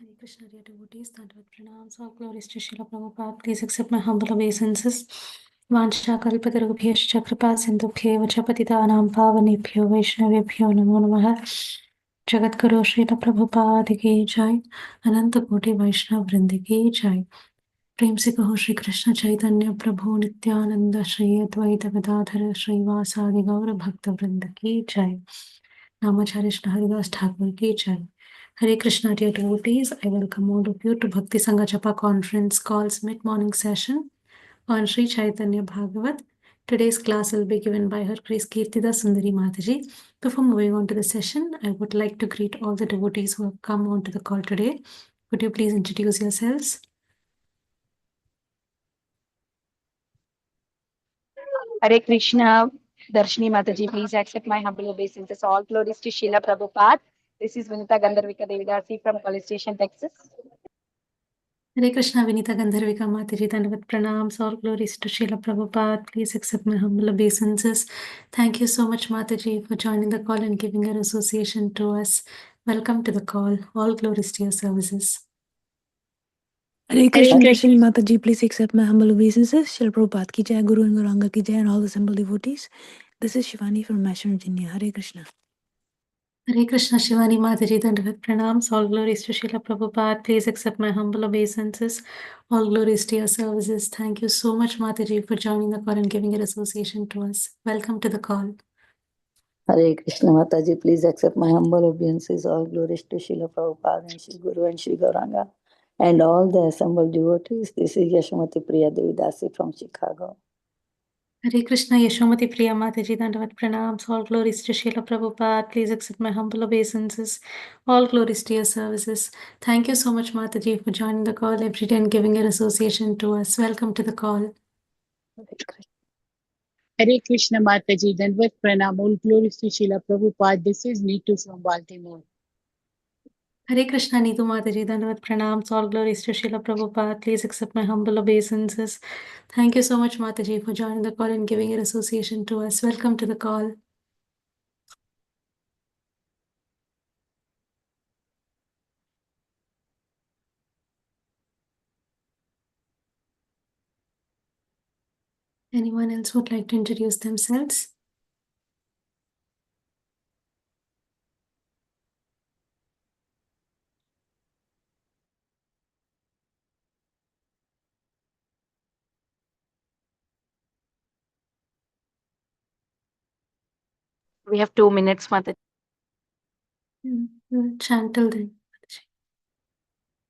Hare Krishna, dear devotees, Dandavat Pranams, all glories to Srila Prabhupada. Please accept my humble obeisances. Vancha kalpatarubhyascha kripa sindubhye vachapatitanam pavanebhyo vaishnavebhyo namo namaha. Jagadguru Srila Prabhupada ki jai, Ananta Koti Vaishnav Vrinda ki jai. प्रेम से कहो श्री कृष्ण चैतन्य प्रभु नित्यानंद श्री अद्वैत गदाधर श्रीवासादि गौर भक्त वृंद की जय नामाचार्य श्री हरिदास ठाकुर की जय Hare Krishna, dear devotees. I welcome all of you to Bhakti Sangha Japa Conference Call's mid-morning session on Sri Chaitanya Bhagavat. Today's class will be given by Her Grace Kirtida Sundari Mataji. Before moving on to the session, I would like to greet all the devotees who have come onto the call today. Could you please introduce yourselves? Hare Krishna, Darshini Mataji, please accept my humble obeisances. All glories to Srila Prabhupada. This is Vinita Gandharvika Devidasi from College Station, Texas. Hare Krishna, Vinita Gandharvika Mataji, Dandavat Pranams, all glories to Srila Prabhupada. Please accept my humble obeisances. Thank you so much, Mataji, for joining the call and giving your association to us. Welcome to the call. All glories to your services. Hare Krishna, Darshini Mataji, please accept my humble obeisances. Srila Prabhupada ki jai, Guru and Gauranga ki jai, and all the assembled devotees. This is Shivani from Ashram, Virginia. Hare Krishna. Hare Krishna, Shivani Mataji, Dandavat Pranams, all glories to Srila Prabhupada. Please accept my humble obeisances. All glories to your services. Thank you so much, Mataji, for joining the call and giving your association to us. Welcome to the call. Hare Krishna Mataji, please accept my humble obeisances. All glories to Srila Prabhupada and Shri Guru and Shri Gauranga and all the assembled devotees. This is Yashomati Priya Devidasi from Chicago. Hare Krishna, Yashomati Priya Mataji, Dandavat Pranams, all glories to Srila Prabhupada. Please accept my humble obeisances. All glories to your services. Thank you so much, Mataji, for joining the call every day and giving your association to us. Welcome to the call. Hare Krishna Mataji, Dandavat Pranam, all glories to Srila Prabhupada. This is Neetu from Baltimore. Hare Krishna, Neetu Mataji, Dandavat Pranams, all glories to Srila Prabhupada. Please accept my humble obeisances. Thank you so much, Mataji, for joining the call and giving your association to us. Welcome to the call. Anyone else would like to introduce themselves? We have 2 minutes, Mataji. Chant till then.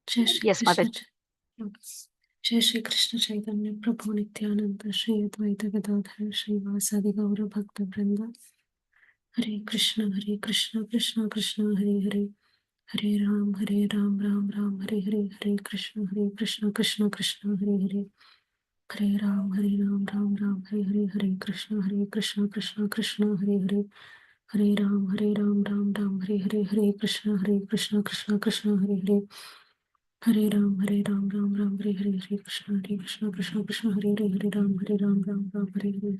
Jai Shri Yes, Krishna. Mataji. Jai Shri Krishna Chaitanya Prabhu Nityananda Shri Advaita Gadadhar Shri Vasadi Gaura Bhakta Vrinda. Hare Krishna Krishna Krishna Hare Hare Hare Ram Ram Ram Hare Hare Hare Krishna Krishna Krishna Hare Hare Hare Ram Ram Hare Hare Hare Krishna Krishna Krishna Hare Hare Hare Ram Ram Hare Hare Hare Krishna Krishna Krishna Hare Hare Hare Ram Ram Hare Hare Hare Krishna Krishna Krishna Hare Hare Hare Ram Ram Hare Hare Krishna Krishna Hare Hare Hare Ram Ram Hare Hare Krishna Krishna Krishna Hare Hare Hare Ram Ram Hare Hare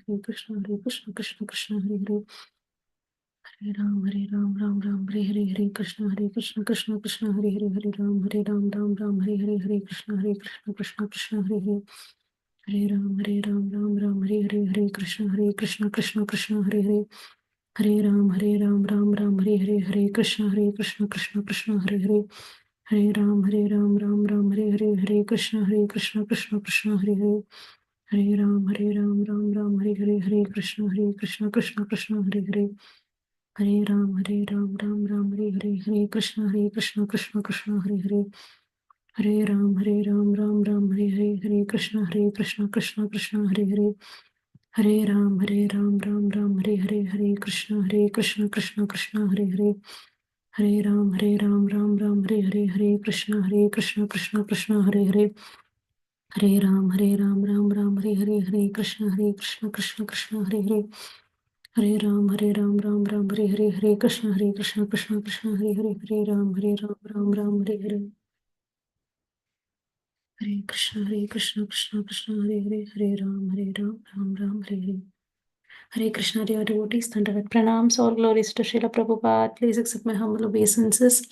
Krishna Krishna Hare Hare Hare Ram Hare Hare Krishna Krishna Hare Hare Hare Ram Ram Hare Hare Krishna Krishna Hare Hare Hare Ram Ram Hare Hare Krishna Krishna Hare Hare Hare Ram Ram Hare Hare Krishna Krishna Hare Hare Hare Ram Ram Hare Hare Krishna Krishna Hare Hare Hare Ram Ram Hare Hare Krishna Krishna Hare Hare Hare Ram Ram Hare Hare Krishna Krishna Hare Hare Hare Ram Ram Hare Hare Krishna Krishna Hare Hare Hare Ram Ram Hare Hare Krishna Krishna Hare Hare Hare Ram Ram Hare Hare Krishna Krishna Hare Hare Hare Ram Ram Hare Hare Hare Krishna Krishna Hare Hare Hare Ram Ram Hare Hare Hare Krishna, dear devotees, Dandavat Pranams, all glories to Srila Prabhupada. Please accept my humble obeisances.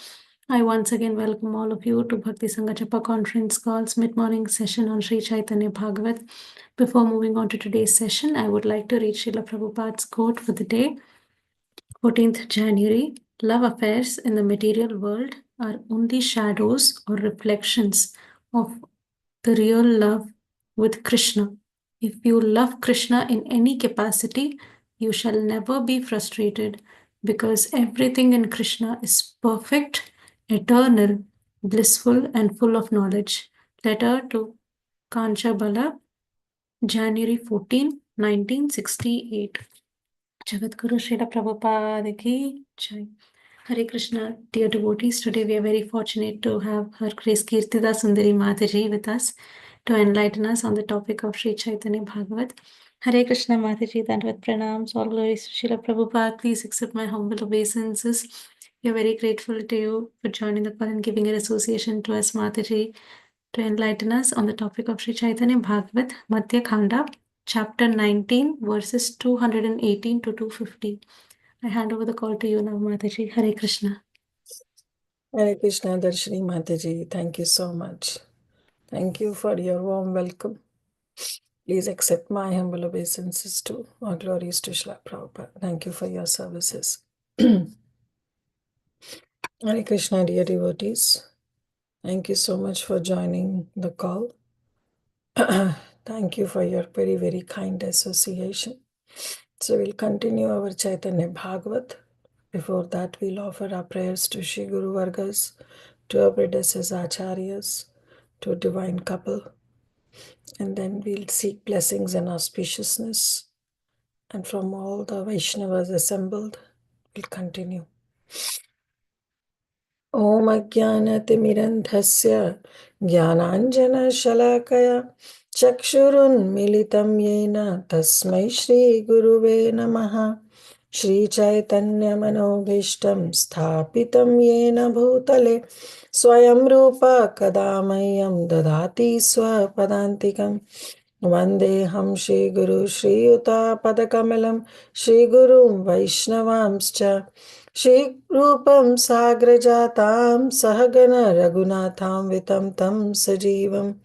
I once again welcome all of you to Bhakti Sangha Japa Conference Call's mid-morning session on Sri Chaitanya Bhagavat. Before moving on to today's session, I would like to read Srila Prabhupada's quote for the day, 14th January. Love affairs in the material world are only shadows or reflections of the real love with Krishna. If you love Krishna in any capacity, you shall never be frustrated because everything in Krishna is perfect, eternal, blissful, and full of knowledge. Letter to Kanchabala, January 14, 1968. Jagadguru Srila Prabhupada ki Jai. Hare Krishna, dear devotees. Today we are very fortunate to have Her Grace Kirtida Sundari Mataji with us to enlighten us on the topic of Sri Chaitanya Bhagavat. Hare Krishna Mataji, Dandavad Pranams, all glories to Srila Prabhupada. Please accept my humble obeisances. We are very grateful to you for joining the call and giving your association to us, Mataji, to enlighten us on the topic of Sri Chaitanya Bhagavat, Madhya Khanda, chapter 19, verses 218 to 250. I hand over the call to you now, Mataji. Hare Krishna. Hare Krishna, Darshini Mataji. Thank you so much. Thank you for your warm welcome. Please accept my humble obeisances too. All glories to Srila Prabhupada. Thank you for your services. Hare Krishna, dear devotees. Thank you so much for joining the call. Thank you for your very, very kind association. So we'll continue our Chaitanya Bhagavat. Before that, we'll offer our prayers to Shri Guru Vargas, to our predecessors Acharyas, to a divine couple, and then we'll seek blessings and auspiciousness. And from all the Vaishnavas assembled, we'll continue. Om Ajnanatimirandhasya Jnananjana Shalakaya Chakshurunmilitam Yena Tasmai Shri Guruve Namaha Shri Chaitanya Manobhishtam Sthapitam Yena Bhutale Swayam Rupa Kadamayam Dadati Swapadantikam Vandeham Shri Guru Shri Yuta Padakamalam Shri Guru Vaishnavamscha Shri Rupam Sagrajatam Sahagana Raghunatham Vitam Tam Sajivam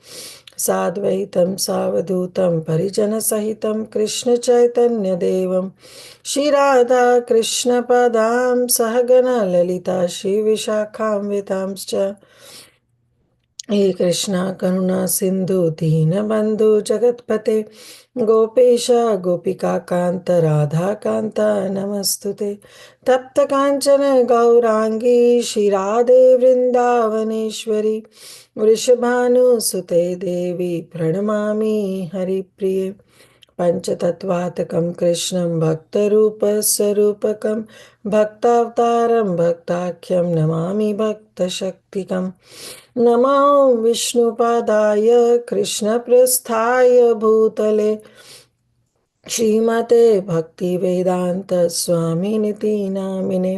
Sadvaitam Savadutam Parijana Sahitam Krishna Chaitanya Devam Shri Radha Krishna Padam Sahagana Lalita Shri Vishakham Vitamscha हे कृष्णा करुणा सिंधु दीन बंधु जगतपते गोपेश गोपिका कांत राधा कांत नमस्तुते तप्त कांचन गौरांगी श्रीराधे वृंदावनेश्वरी वृषभानुसुते देवी प्रणमामि हरिप्रिये पंचतत्वात्मकं कृष्णं भक्तरूपस्वरूपकं भक्तावतारं भक्ताख्यं नमामि भक्तशक्तिकम् नमो विष्णुपादाय कृष्णप्रस्थाय भूतले श्रीमते भक्तिवेदांत स्वामिनिति नामिने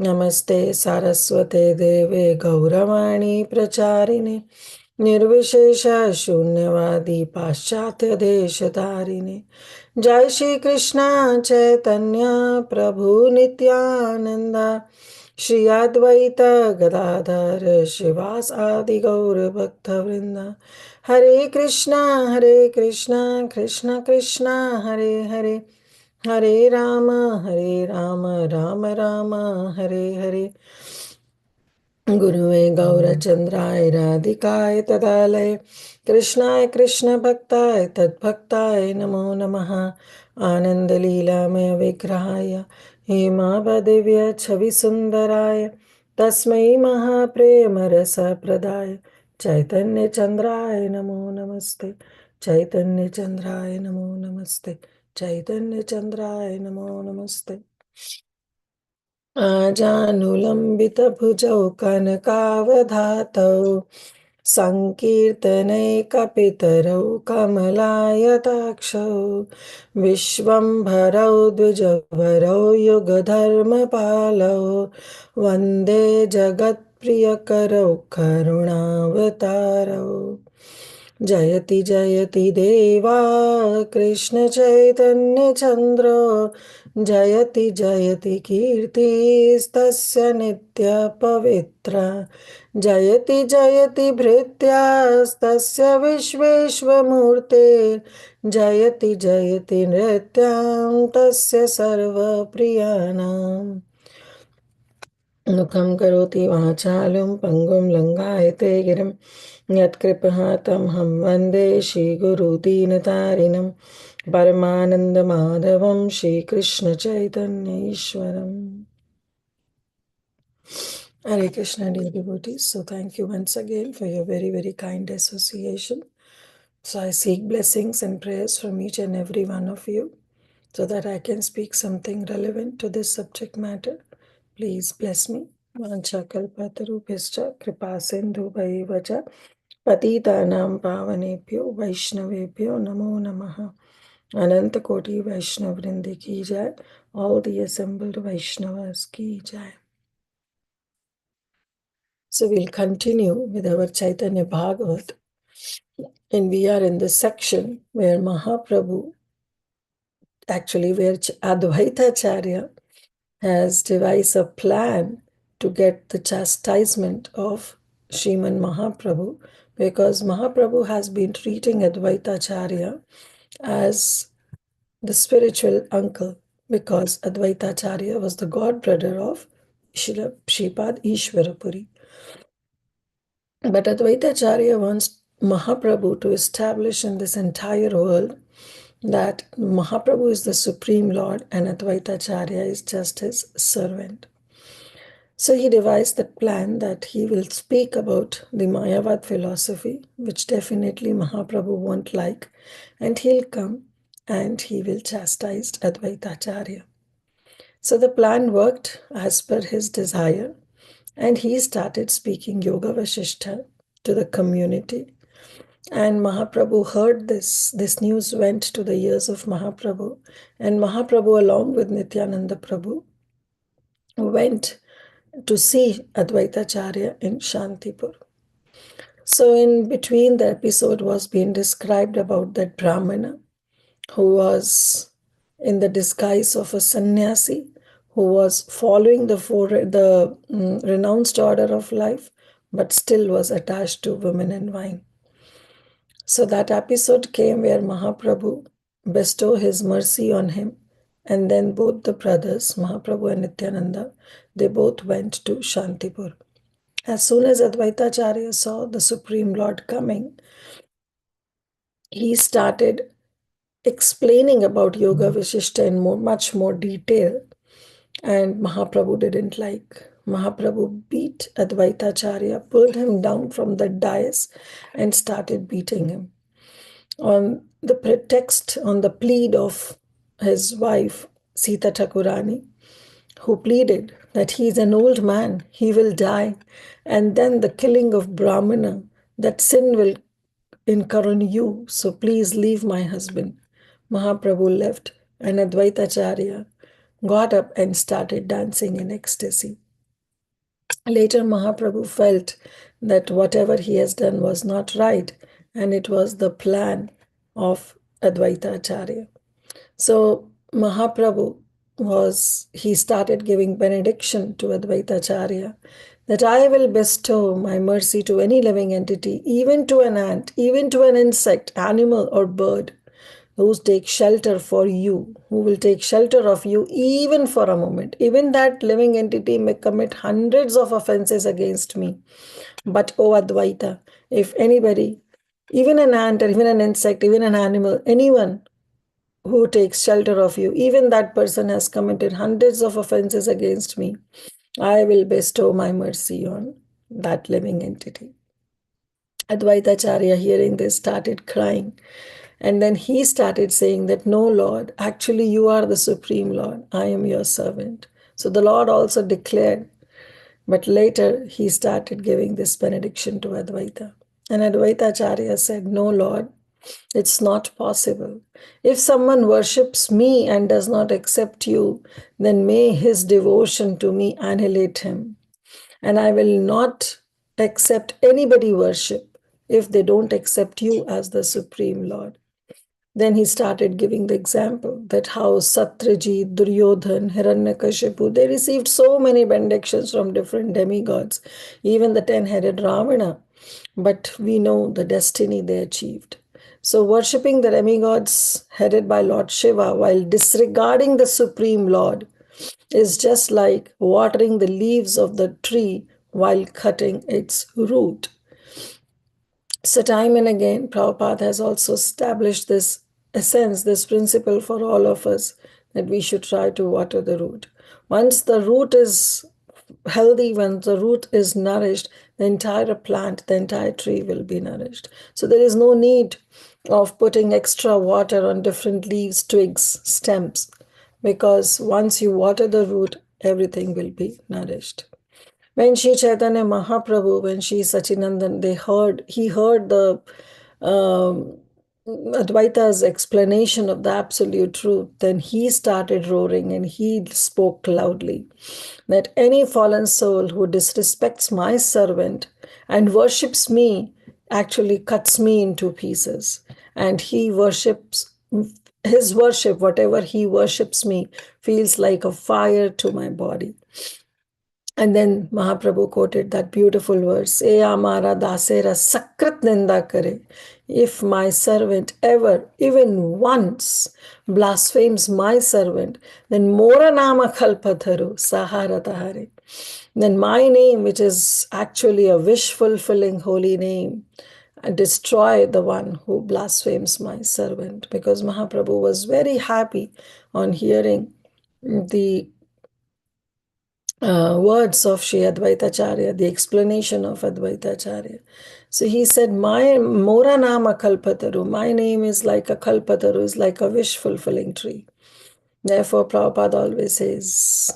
नमस्ते सारस्वते देवे गौरवाणी प्रचारिणे निर्विशेष शून्यवादी पाश्चात्य देशधारिणे जय श्री कृष्ण चैतन्य प्रभु नित्यानंदा श्री अद्वैत गदाधर शिवास आदि गौर भक्त वृंदा हरे कृष्णा कृष्ण कृष्णा हरे हरे हरे राम राम राम हरे हरे गुरुवे गौरचंद्राय राधिकाय तदालय कृष्णाय कृष्ण भक्ताय तद्भक्ताय नमो नमः आनंद लीलामय विग्रहाय हेमावदिव्य छवि सुंदराय तस्मै महाप्रेम रस प्रदाय चैतन्य चंद्राय नमो नमस्ते चैतन्य चंद्राय नमो नमस्ते चैतन्य चंद्राय नमो नमस्ते आजानुलम्बितभुजौ कनकावधातौ सङ्कीर्तनैकपितरौ कमलायताक्षौ विश्वम्भरौ द्विजभरौ युगधर्मपालौ वन्दे जगत्प्रियकरौ करुणावतारौ जयति जयति देवा कृष्ण चैतन्य चन्द्र जयति जयति कीर्तिस्तस्य नित्य पवित्र जयति जयति भृत्यास्तस्य विश्वेश्वमूर्ते जयति जयति नृत्यां तस्य सर्वप्रियाणाम् मुखं करोति वाचालं पङ्गुं लङ्घयते गिरिं यत्कृपहातमहं वन्दे श्रीगुरुदीनतारिणं परमानन्दमाधवं श्रीकृष्णचैतन्येश्वरम्. Hare Krishna, dear devotees. So thank you once again for your very, very kind association. So I seek blessings and prayers from each and every one of you so that I can speak something relevant to this subject matter. Please bless me. Vanchakalpatarubhishcha kripasindhubhaivacha patitanam pavanebhyo vaishnavebhyo namo namaha. Anantakoti Vaishnavrindi ki jai. All the assembled Vaishnavas ki jai. So we'll continue with our Chaitanya Bhagavat. And we are in the section where Mahaprabhu, actually where Advaita Acharya has devised a plan to get the chastisement of Sriman Mahaprabhu, because Mahaprabhu has been treating Advaita Acharya as the spiritual uncle, because Advaita Acharya was the god brother of Shripad Ishwarapuri. But Advaita Acharya wants Mahaprabhu to establish in this entire world that Mahaprabhu is the Supreme Lord and Advaita Acharya is just his servant. So he devised that plan that he will speak about the Mayavad philosophy, which definitely Mahaprabhu won't like, and he'll come and he will chastise Advaita Acharya. So the plan worked as per his desire, and he started speaking Yoga Vasishtha to the community. And Mahaprabhu heard this. This news went to the ears of Mahaprabhu, and Mahaprabhu, along with Nityananda Prabhu, went to see Advaita Acharya in Shantipur. So in between, the episode was being described about that Brahmana who was in the disguise of a sannyasi, who was following the renounced order of life, but still was attached to women and wine. So that episode came where Mahaprabhu bestowed his mercy on him, and then both the brothers, Mahaprabhu and Nityananda, they both went to Shantipur. As soon as Advaita Acharya saw the Supreme Lord coming, he started explaining about Yoga Vishishta in much more detail, and Mahaprabhu didn't like. Mahaprabhu beat Advaita Acharya, pulled him down from the dais and started beating him. On the pretext, on the plead of his wife, Sita Thakurani, who pleaded that he is an old man, he will die, and then the killing of Brahmana, that sin will incur on you, so please leave my husband. Mahaprabhu left, and Advaita Acharya got up and started dancing in ecstasy. Later, Mahaprabhu felt that whatever he has done was not right, and it was the plan of Advaita Acharya. So Mahaprabhu he started giving benediction to Advaita Acharya that I will bestow my mercy to any living entity, even to an ant, even to an insect, animal, or bird, who take shelter for you, who will take shelter of you even for a moment. Even that living entity may commit hundreds of offenses against me. But, O Advaita, if anybody, even an ant or even an insect, even an animal, anyone who takes shelter of you, even that person has committed hundreds of offenses against me, I will bestow my mercy on that living entity. Advaita Acharya, hearing this, started crying. And then he started saying that, no, Lord, actually you are the Supreme Lord. I am your servant. So the Lord also declared. But later he started giving this benediction to Advaita. And Advaita Acharya said, no, Lord, it's not possible. If someone worships me and does not accept you, then may his devotion to me annihilate him. And I will not accept anybody worship if they don't accept you as the Supreme Lord. Then he started giving the example that how Satyajit, Duryodhan, Hiranyakashipu, they received so many benedictions from different demigods, even the 10-headed Ravana. But we know the destiny they achieved. So worshipping the demigods headed by Lord Shiva while disregarding the Supreme Lord is just like watering the leaves of the tree while cutting its root. So time and again, Prabhupada has also established this essence, this principle for all of us, that we should try to water the root. Once the root is healthy, when the root is nourished, the entire plant, the entire tree will be nourished. So there is no need of putting extra water on different leaves, twigs, stems, because once you water the root, everything will be nourished. When Sri Chaitanya Mahaprabhu, when Sri Sachinandan, he heard the Advaita's explanation of the absolute truth, then he started roaring and he spoke loudly that any fallen soul who disrespects my servant and worships me actually cuts me into pieces. And he worships, his worship, whatever he worships me, feels like a fire to my body. And then Mahaprabhu quoted that beautiful verse, E amara dasera sakrat ninda kare. If my servant ever, even once, blasphemes my servant, then mora nama kalpatharu saharatahare. Then my name, which is actually a wish-fulfilling holy name, destroy the one who blasphemes my servant. Because Mahaprabhu was very happy on hearing the words of Sri Advaitacharya, the explanation of Advaitacharya. So he said, my Mora Nama Kalpataru, my name is like a Kalpataru, is like a wish-fulfilling tree. Therefore, Prabhupada always says,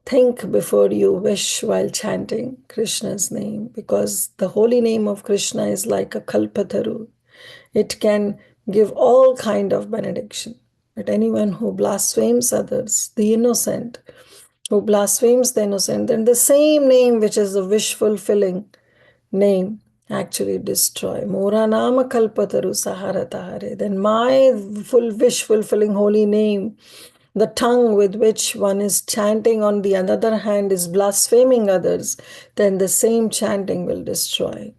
think before you wish while chanting Krishna's name, because the holy name of Krishna is like a Kalpataru. It can give all kind of benediction. But anyone who blasphemes others, the innocent, who blasphemes the innocent, then the same name, which is the wish-fulfilling name, actually destroy. Mora nama kalpataru saharatahare. Then my full wish-fulfilling holy name, the tongue with which one is chanting on the other hand is blaspheming others, then the same chanting will destroy.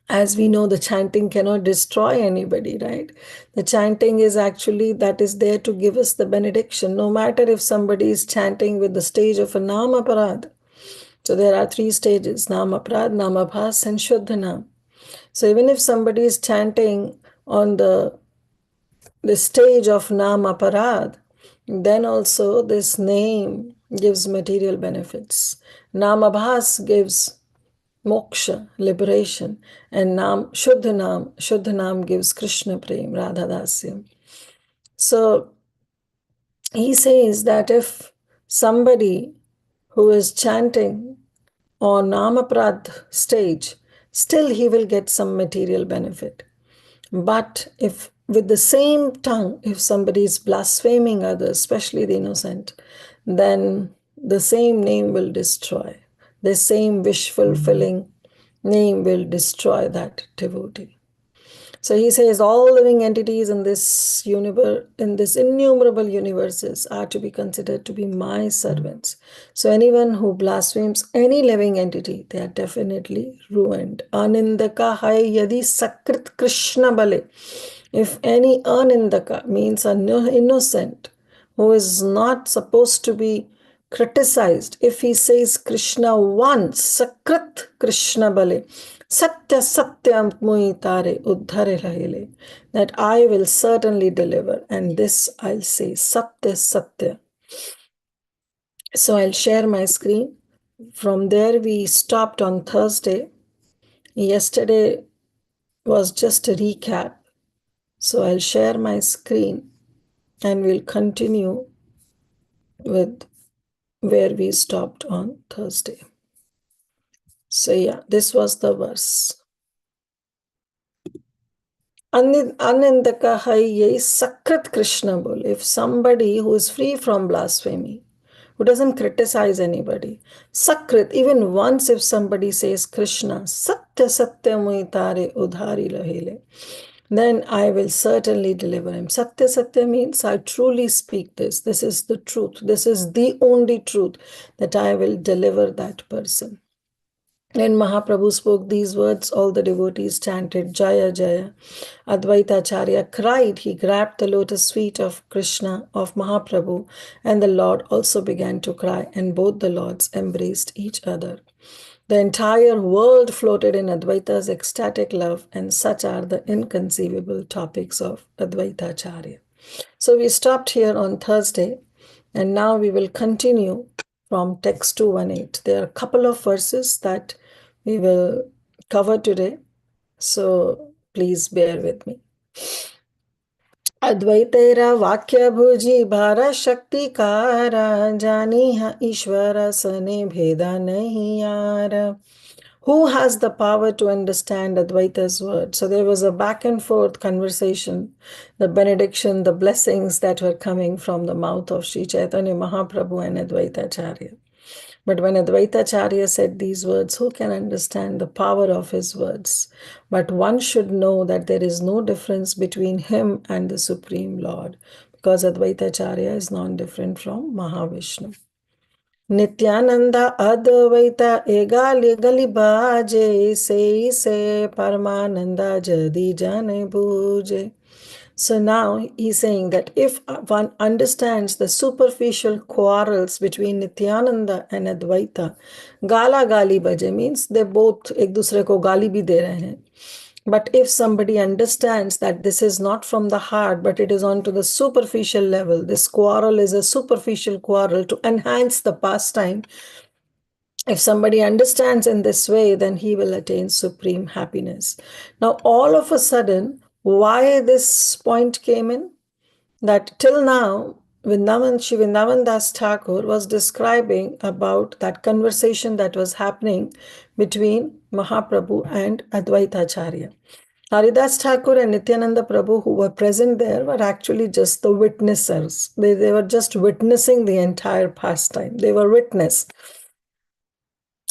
As we know, the chanting cannot destroy anybody, right? The chanting is actually that is there to give us the benediction, no matter if somebody is chanting with the stage of a Namaparad. So there are 3 stages, Namaprad, Namabhas, and Shuddhanam. So even if somebody is chanting on the stage of Namaparad, then also this name gives material benefits. Namabhas gives moksha, liberation, and Shuddhanam gives Krishna Prem, Radha Dasyam. So he says that if somebody who is chanting on Namaprad stage, still he will get some material benefit. But if with the same tongue, if somebody is blaspheming others, especially the innocent, then the same name will destroy. The same wish-fulfilling name will destroy that devotee. So he says all living entities in this universe, in this innumerable universes, are to be considered to be my servants. So anyone who blasphemes any living entity, they are definitely ruined. Anindaka hai yadi sakrit Krishna bale. If any anindaka means an innocent who is not supposed to be criticized, if he says Krishna once, sakrit Krishna bale, Satya Satyam Muitare Uddhare Lahile, that I will certainly deliver. And this I'll say, Satya Satya. So I'll share my screen. From there we stopped on Thursday. Yesterday was just a recap. So I'll share my screen and we'll continue with where we stopped on Thursday. So yeah, this was the verse. Anindaka hai ye sakrat Krishna bol. If somebody who is free from blasphemy, who doesn't criticize anybody. Sakrit, even once if somebody says Krishna, Satya Satya Muitare Udhari Lahele, then I will certainly deliver him. Satya Satya means I truly speak this. This is the truth. This is the only truth, that I will deliver that person. When Mahaprabhu spoke these words, all the devotees chanted Jaya Jaya. Advaita Acharya cried. He grabbed the lotus feet of Krishna, of Mahaprabhu, and the Lord also began to cry, and both the lords embraced each other. The entire world floated in Advaita's ecstatic love, and such are the inconceivable topics of Advaita Acharya. So we stopped here on Thursday, and now we will continue from text 218. There are a couple of verses that we will cover today, so please bear with me. अद्वैतेरा वाक्य भुजी भारा शक्ति कारा जानी है ईश्वर सने भेदा नहीं यार. Who has the power to understand Advaita's word? So there was a back and forth conversation, the benediction, the blessings that were coming from the mouth of Sri Chaitanya Mahaprabhu and Advaita Acharya. But when Advaita Acharya said these words, who can understand the power of his words? But one should know that there is no difference between him and the Supreme Lord, because Advaita Acharya is non-different from Mahavishnu. Nityananda Advaita egali gali baje se Paramananda jadi jane buje. So now he's saying that if one understands the superficial quarrels between Nityananda and Advaita, gala gali baje means they both ek dusre ko gali bhi de rahe hain. But if somebody understands that this is not from the heart, but it is onto the superficial level, this quarrel is a superficial quarrel to enhance the pastime. If somebody understands in this way, then he will attain supreme happiness. Now, all of a sudden, why this point came in? That till now, Vrindavan Das Thakur was describing about that conversation that was happening between Mahaprabhu and Advaita Acharya. Haridas Thakur and Nityananda Prabhu, who were present there, were actually just the witnessers. They were just witnessing the entire pastime. They were witness.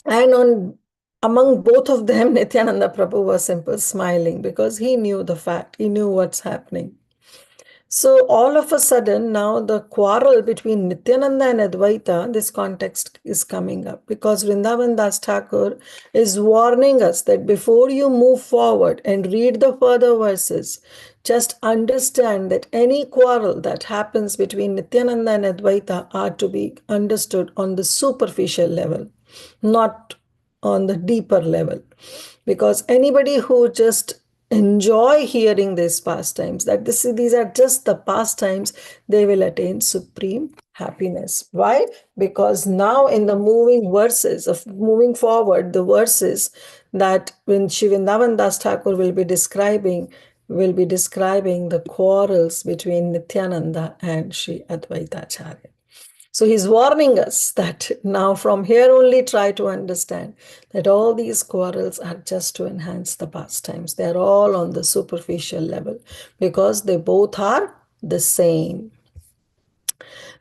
And among both of them, Nityananda Prabhu was simply smiling because he knew the fact. He knew what's happening. So all of a sudden, now the quarrel between Nityananda and Advaita, this context is coming up because Vrindavan Das Thakur is warning us that before you move forward and read the further verses, just understand that any quarrel that happens between Nityananda and Advaita are to be understood on the superficial level, not on the deeper level. Because anybody who just enjoy hearing these pastimes, that these are just the pastimes, they will attain supreme happiness. Why? Because now in the moving verses of moving forward, the verses that when Vrindavan Das Thakur will be describing the quarrels between Nityananda and Sri Advaita Acharya. So he's warning us that now from here only try to understand that all these quarrels are just to enhance the pastimes. They're all on the superficial level because they both are the same.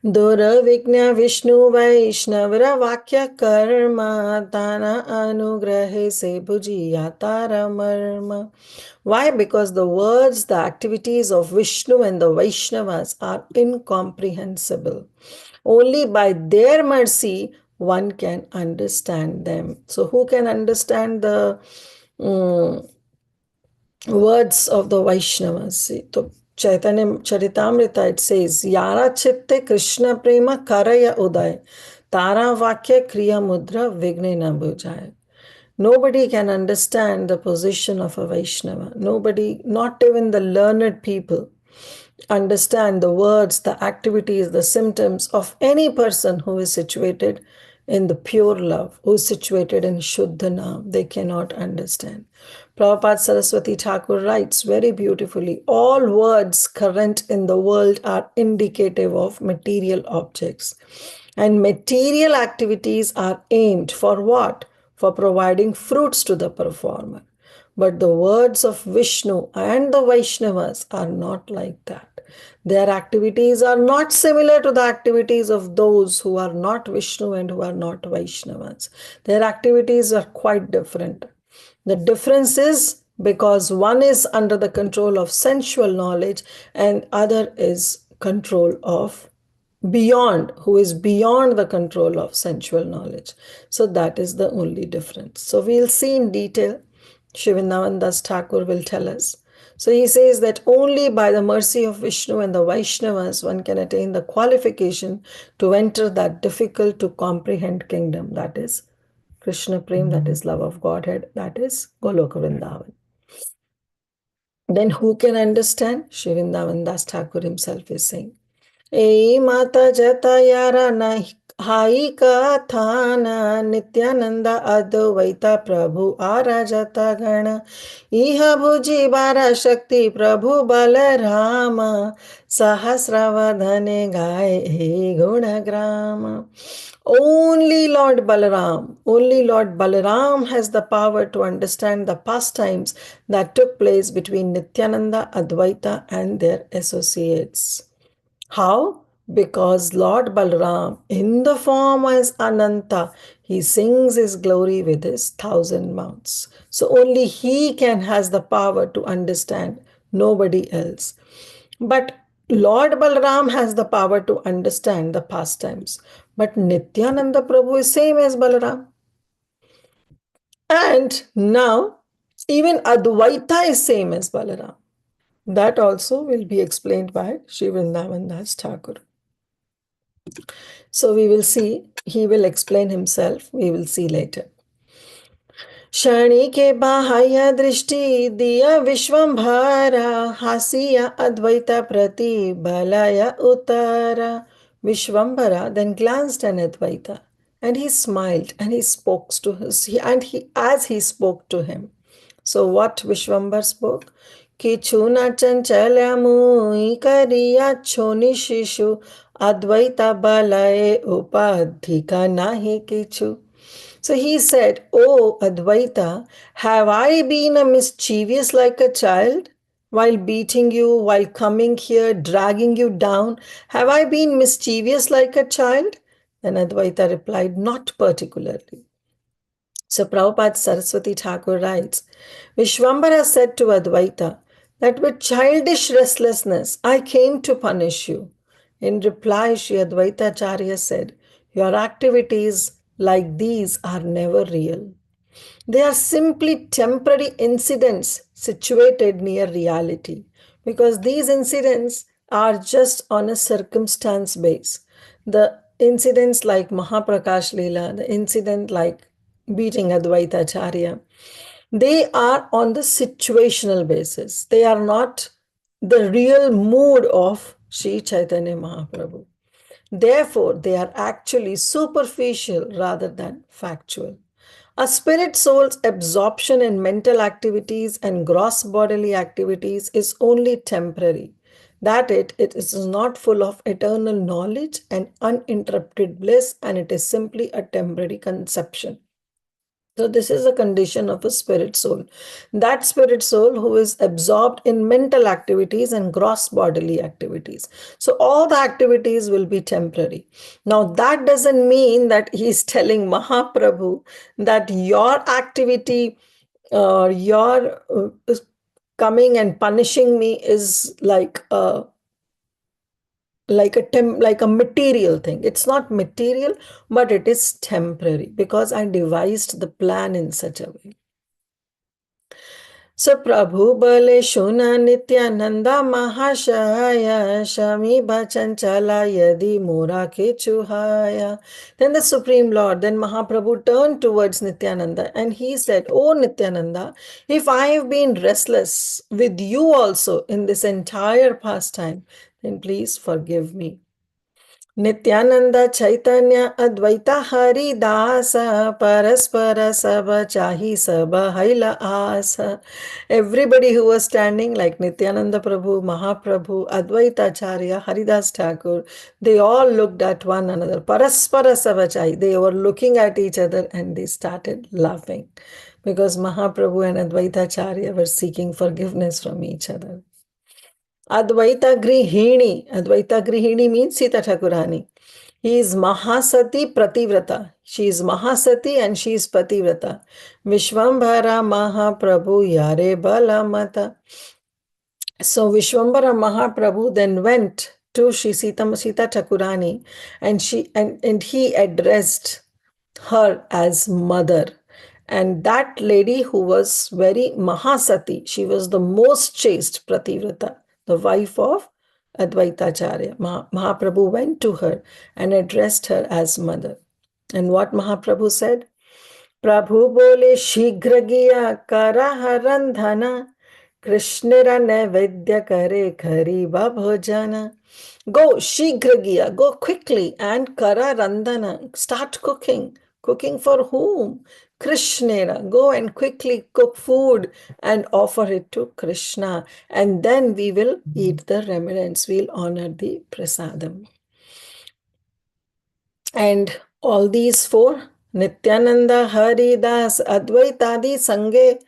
Dura Vigna Vishnu Vaishnavara Vakya Karma Tana Anugrahe Se Bhujiyatara Marma. Why? Because the words, the activities of Vishnu and the Vaishnavas are incomprehensible. Only by their mercy one can understand them. So who can understand the words of the Vaishnavas? So Chaitanya Charitamrita, it says, Yara chitte Krishna prema karaya uday, tara vakya kriya mudra vigne na bujay. Nobody can understand the position of a Vaishnava. Nobody, not even the learned people, understand the words, the activities, the symptoms of any person who is situated in the pure love, who is situated in Shuddha Naam. They cannot understand. Prabhupada Saraswati Thakur writes very beautifully, all words current in the world are indicative of material objects. And material activities are aimed for what? For providing fruits to the performer. But the words of Vishnu and the Vaishnavas are not like that. Their activities are not similar to the activities of those who are not Vishnu and who are not Vaishnavas. Their activities are quite different. The difference is because one is under the control of sensual knowledge and other is control of beyond, who is beyond the control of sensual knowledge. So that is the only difference. So we'll see in detail. Shivanandan Das Thakur will tell us. So he says that only by the mercy of Vishnu and the Vaishnavas one can attain the qualification to enter that difficult to comprehend kingdom, that is Krishna Prem, that is love of Godhead, that is Goloka Vrindavan. Then who can understand? Shivanandan Das Thakur himself is saying, ए माता जता यारा नहीं high का थान नित्यानंद अद्वैता प्रभु आरा जता गण इह भुजी बारा शक्ति प्रभु बल राम सहस्रवधने गाय हे गुणग्राम. Only Lord Balaram has the power to understand the pastimes that took place between Nityananda, Advaita and their associates. How? Because Lord Balaram, in the form as Ananta, he sings his glory with his 1,000 mouths. So only he has the power to understand, nobody else. But Lord Balaram has the power to understand the pastimes. But Nityananda Prabhu is same as Balaram. And now, even Advaita is same as Balaram. That also will be explained by Sri Vrindavan Das Thakur. So we will see, he will explain himself, we will see later. क्षणी के बाह्य दृष्टि दिया विश्वंभरा हासिया अद्वैत प्रति बलय उतरा. Vishwambara then glanced at Advaita and he smiled and he spoke to as he spoke to him. So what Vishwambar spoke? किछु न चंचल मुई करिया छोनि शिशु अद्वैत बलय उपाधिका नाहि किछु. So he said, "Oh Advaita, have I been a mischievous like a child? While beating you, while coming here, dragging you down, have I been mischievous like a child?" Then Advaita replied, "Not particularly." So Prabhupada Saraswati Thakur writes, Vishwambara said to Advaita that with childish restlessness I came to punish you. In reply, Sri Advaita Acharya said, "Your activities like these are never real. They are simply temporary incidents situated near reality, because these incidents are just on a circumstance base. The incidents like Mahaprakash Leela, the incident like beating Advaita Acharya, they are on the situational basis. They are not the real mood of Sri Chaitanya Mahaprabhu. Therefore, they are actually superficial rather than factual. A spirit soul's absorption in mental activities and gross bodily activities is only temporary. That it is not full of eternal knowledge and uninterrupted bliss, and it is simply a temporary conception. So this is a condition of a spirit soul. That spirit soul who is absorbed in mental activities and gross bodily activities. So all the activities will be temporary. Now that doesn't mean that he's telling Mahaprabhu that your activity or your coming and punishing me is like a material thing. It's not material, but it is temporary because I devised the plan in such a way. So Prabhu bale shuna nityananda mahashaya shami bhachanchala yadi mora ke chuhaya. Then the Supreme Lord, then Mahaprabhu turned towards Nityananda and he said, "Oh Nityananda, if I have been restless with you also in this entire pastime, then please forgive me." Nityananda Chaitanya Advaita Hari Dasa Paraspara Saba Chahi Saba Haila Asa. Everybody who was standing like Nityananda Prabhu, Mahaprabhu, Advaita Acharya, Haridas Thakur, they all looked at one another. Paraspara Saba Chahi. They were looking at each other and they started laughing. because Mahaprabhu and Advaitacharya were seeking forgiveness from each other. Advaita Grihini means Sita Thakurani. He is Mahasati Prativrata. She is Mahasati and she is Pativrata. Vishwambhara Mahaprabhu Yare Balamata. So Vishwambara Mahaprabhu then went to Sita Thakurani and he addressed her as mother. And that lady who was very Mahasati, she was the most chaste Prativrata, the wife of Advaitacharya. Mahaprabhu went to her and addressed her as mother. And what Mahaprabhu said? Prabhu bole shighra giya kara harandhana Krishnera naivedya kare khariba bhojana. Go shighra, go quickly and kara randhana, start cooking. Cooking for whom? Krishnera. Go and quickly cook food and offer it to Krishna. And then we will eat the remnants. We'll honor the prasadam. And all these four, Nityananda, Haridas, Advaitadi Sange,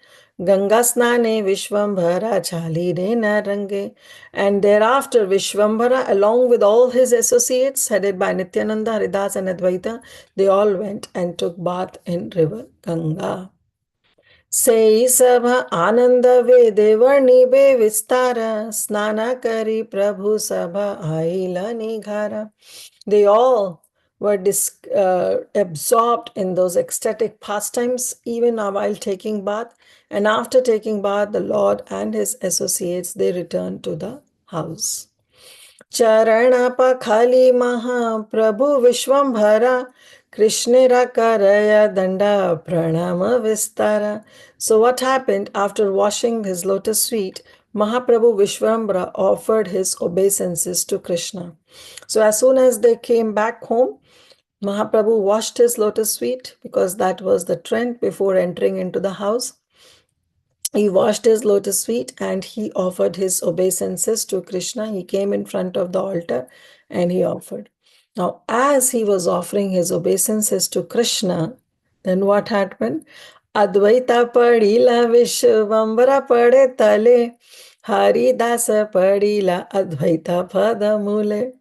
Ganga Snane, Vishwambhara, Chalire Narange. And thereafter, Vishwambhara, along with all his associates, headed by Nityananda, Haridas, and Advaita, they all went and took bath in river Ganga. Sei sabha ananda ve devarni be vistara, snana kari prabhu sabha aila nighara. They all were absorbed in those ecstatic pastimes, even while taking bath. And after taking bath, the Lord and his associates, they returned to the house. Charanapa khali maha prabhu vishwambhara Krishnera karaya danda pranama vistara. So what happened after washing his lotus feet? Mahaprabhu Vishwambhara offered his obeisances to Krishna. So as soon as they came back home, Mahaprabhu washed his lotus feet because that was the trend before entering into the house. He washed his lotus feet and he offered his obeisances to Krishna. He came in front of the altar and he offered. Now, as he was offering his obeisances to Krishna, then what happened? Advaita padila Vishwambara pade tale, Haridasa padila Advaita padamule.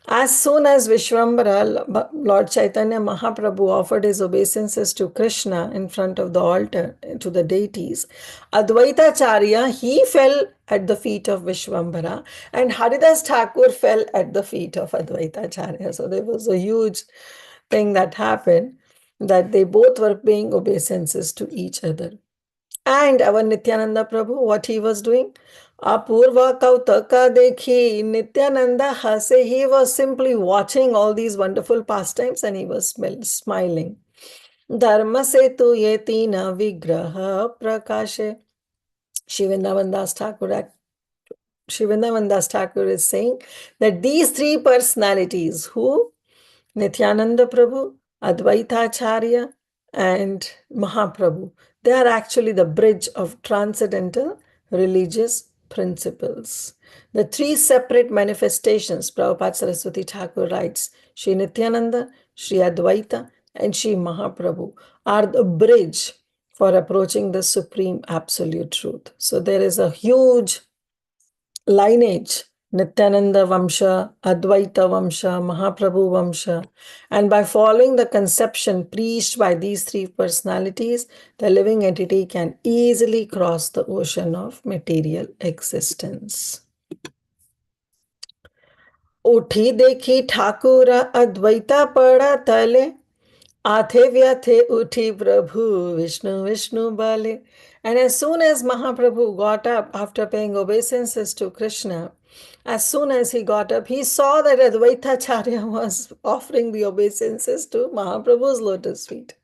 As soon as Vishwambara, Lord Chaitanya Mahaprabhu, offered his obeisances to Krishna in front of the altar to the deities, Advaitacharya, he fell at the feet of Vishwambara and Haridas Thakur fell at the feet of Advaitacharya. So there was a huge thing that happened, that they both were paying obeisances to each other. And our Nityananda Prabhu, what he was doing? Apurva Kautaka Dekhi, Nityananda Hase, he was simply watching all these wonderful pastimes and he was smiling. Dharma Setu Yetina Vigraha Prakashe. Shivandavandas Thakur is saying that these three personalities, who? Nityananda Prabhu, Advaitacharya, and Mahaprabhu, they are actually the bridge of transcendental religious principles. The three separate manifestations, Prabhupada Saraswati Thakur writes, Sri Nityananda, Sri Advaita, and Sri Mahaprabhu are the bridge for approaching the supreme absolute truth. So there is a huge lineage, Nityananda Vamsha, Advaita Vamsha, Mahaprabhu Vamsha. And by following the conception preached by these three personalities, the living entity can easily cross the ocean of material existence. Uthi dekhi Thakura Advaita pada tale, Athe vyathe uthi Prabhu Vishnu Vishnu bale. And as soon as Mahaprabhu got up after paying obeisances to Krishna, as soon as he got up, he saw that Advaitacharya was offering the obeisances to Mahaprabhu's lotus feet.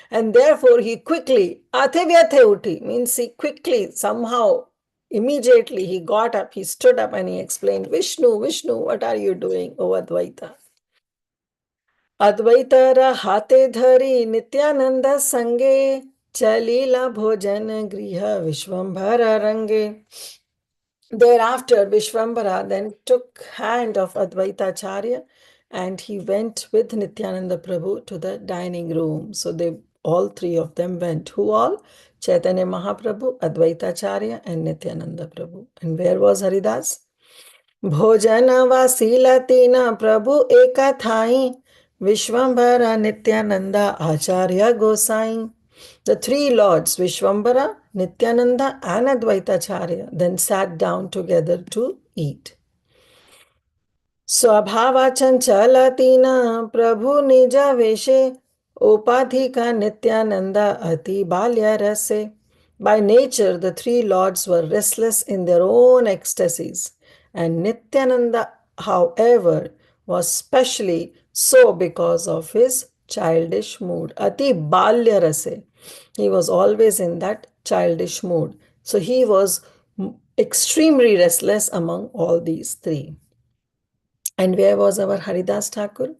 And therefore he quickly, Athe vyathe uthi, means he quickly, somehow, immediately he got up, he stood up and he explained, Vishnu, Vishnu, what are you doing, O Advaita? Advaitara hate dhari Nityananda sange chalila bhojan griha Vishwambhara range. Thereafter, Vishwambhara then took hand of Advaitacharya and he went with Nityananda Prabhu to the dining room. So they all three of them went. Who all? Chaitanya Mahaprabhu, Advaita Acharya, and Nityananda Prabhu. And where was Haridas? भोजन वासीला तीन प्रभु एका Thai Vishwambara, Nityananda, Acharya Gosai. The three lords, Vishwambara, Nityananda, and Advaita Acharya, then sat down together to eat. स्वभावा चंचल तीन प्रभु निज वेशे उपाधिका नित्यानंदा अति बाल्य रसे. By nature, the three lords were restless in their own ecstasies, and Nityananda, however, was specially so because of his childish mood. Ati balya rase. He was always in that childish mood. So he was extremely restless among all these three. And where was our Haridas Thakur?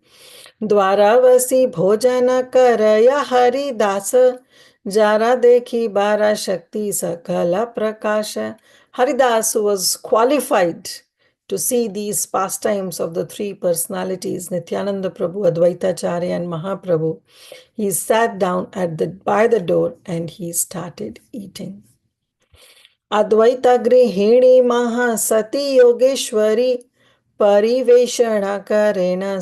Dwaravasi bhojana karaya Haridasa jara dekhi bara shakti sakala prakasha. Haridas was qualified to see these pastimes of the three personalities, Nityananda Prabhu, Advaita Acharya, and Mahaprabhu. He sat down by the door and he started eating. Advaita Grihini Mahasati Yogeshwari Pariveshana Karena